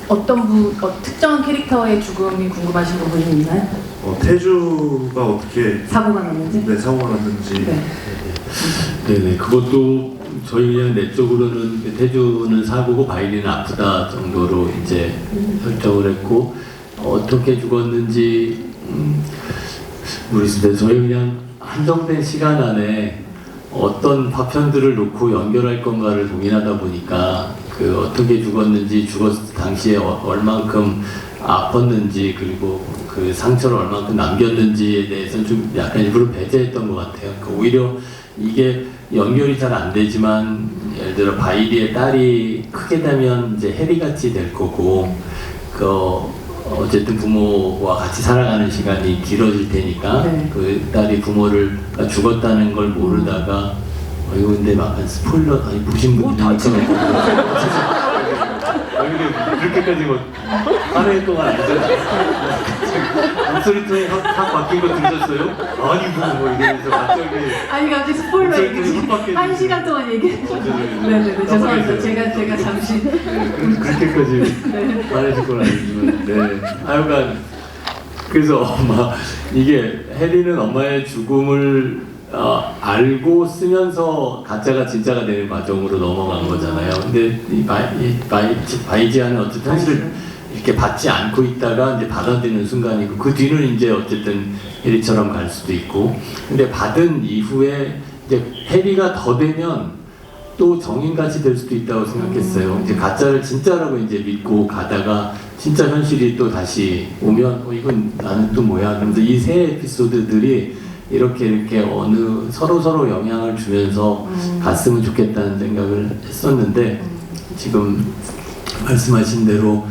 특정한 캐릭터의 죽음이 궁금하신 부분이 있나요? 태주가 어떻게 사고가 났는지? 네, 사고가 났는지. 네네, 그것도 저희 그냥 내적으로는 태주는 사고고 바이리는 아프다 정도로 이제 설정을 했고 어떻게 죽었는지 모르겠습니다. 저희 그냥 한정된 시간 안에 어떤 파편들을 놓고 연결할 건가를 고민하다 보니까 그 어떻게 죽었는지 죽었을 당시에 얼만큼 아팠는지 그리고 그 상처를 얼만큼 남겼는지에 대해서는 좀 약간 일부러 배제했던 것 같아요. 그러니까 오히려 이게 연결이 잘 안 되지만 예를 들어 바이리의 딸이 크게 되면 이제 해리같이 될 거고 어쨌든 부모와 같이 살아가는 시간이 길어질 테니까 그 딸이 부모를 죽었다는 걸 모르다가 이거 근데 약간 스포일러 보신 분들 그렇게까지 한 해 동안 안 들었어요. 목소리 톤이 확 바뀐 거 들으셨어요? 아니 뭐 이러면서 갑자기 아니 갑자기 스포일러 목소리 얘기 톤이 확 바뀌었는데. 한 시간 동안 얘기했죠. 네네네 죄송합니다. 제가 잠시 그렇게까지 말해줄 건 아니지만 네. 하여간 그래서 이게 해리는 엄마의 죽음을 알고 쓰면서 가짜가 진짜가 되는 과정으로 넘어간 거잖아요. 근데 이 바이지아는 어쨌든 현실을 이렇게 받지 않고 있다가 이제 받아들이는 순간이고 그 뒤는 이제 어쨌든 해리처럼 갈 수도 있고 근데 받은 이후에 이제 해리가 더 되면 또 정인같이 될 수도 있다고 생각했어요. 이제 가짜를 진짜라고 이제 믿고 가다가 진짜 현실이 또 다시 오면 이건 나는 또 뭐야. 그러면서 이 세 에피소드들이 이렇게 어느 서로 영향을 주면서 갔으면 좋겠다는 생각을 했었는데 지금 말씀하신 대로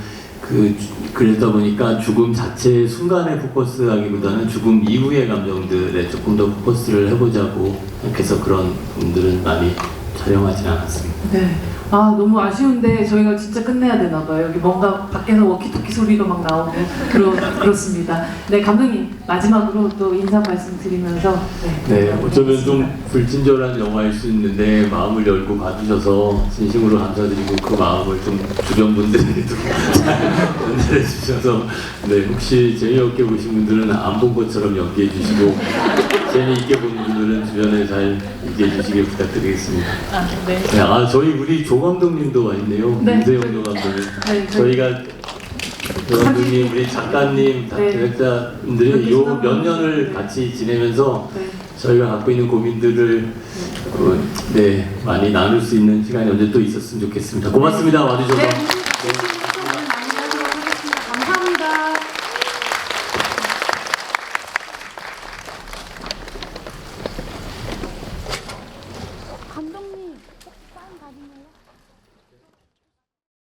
그러다 보니까 죽음 자체의 순간에 포커스하기보다는 죽음 이후의 감정들에 조금 더 포커스를 해보자고 해서 그런 분들은 많이 촬영하지 않았습니다. 네. 아 너무 아쉬운데 저희가 진짜 끝내야 되나 봐요. 여기 뭔가 밖에서 워키토키 소리가 막 나오고 그렇습니다. 네 감독님 마지막으로 또 인사 말씀 드리면서 네 어쩌면 좀 불친절한 영화일 수 있는데 마음을 열고 봐주셔서 진심으로 감사드리고 그 마음을 좀 주변 분들에도 잘 전달해 주셔서 네 혹시 재미없게 보신 분들은 안 본 것처럼 연기해 주시고 재미있게 본 분들은 주변에 잘 얘기해 주시길 부탁드리겠습니다. 네. 네, 저희 우리 조 감독님도 와 있네요. 네. 윤세영 조 감독님. 네, 저희가 조 감독님, 우리 작가님, 네. 제작자분들이 요 몇 년을 같이 지내면서 네. 저희가 갖고 있는 고민들을 많이 나눌 수 있는 시간이 언제 또 있었으면 좋겠습니다. 고맙습니다. 와주셔서. 네.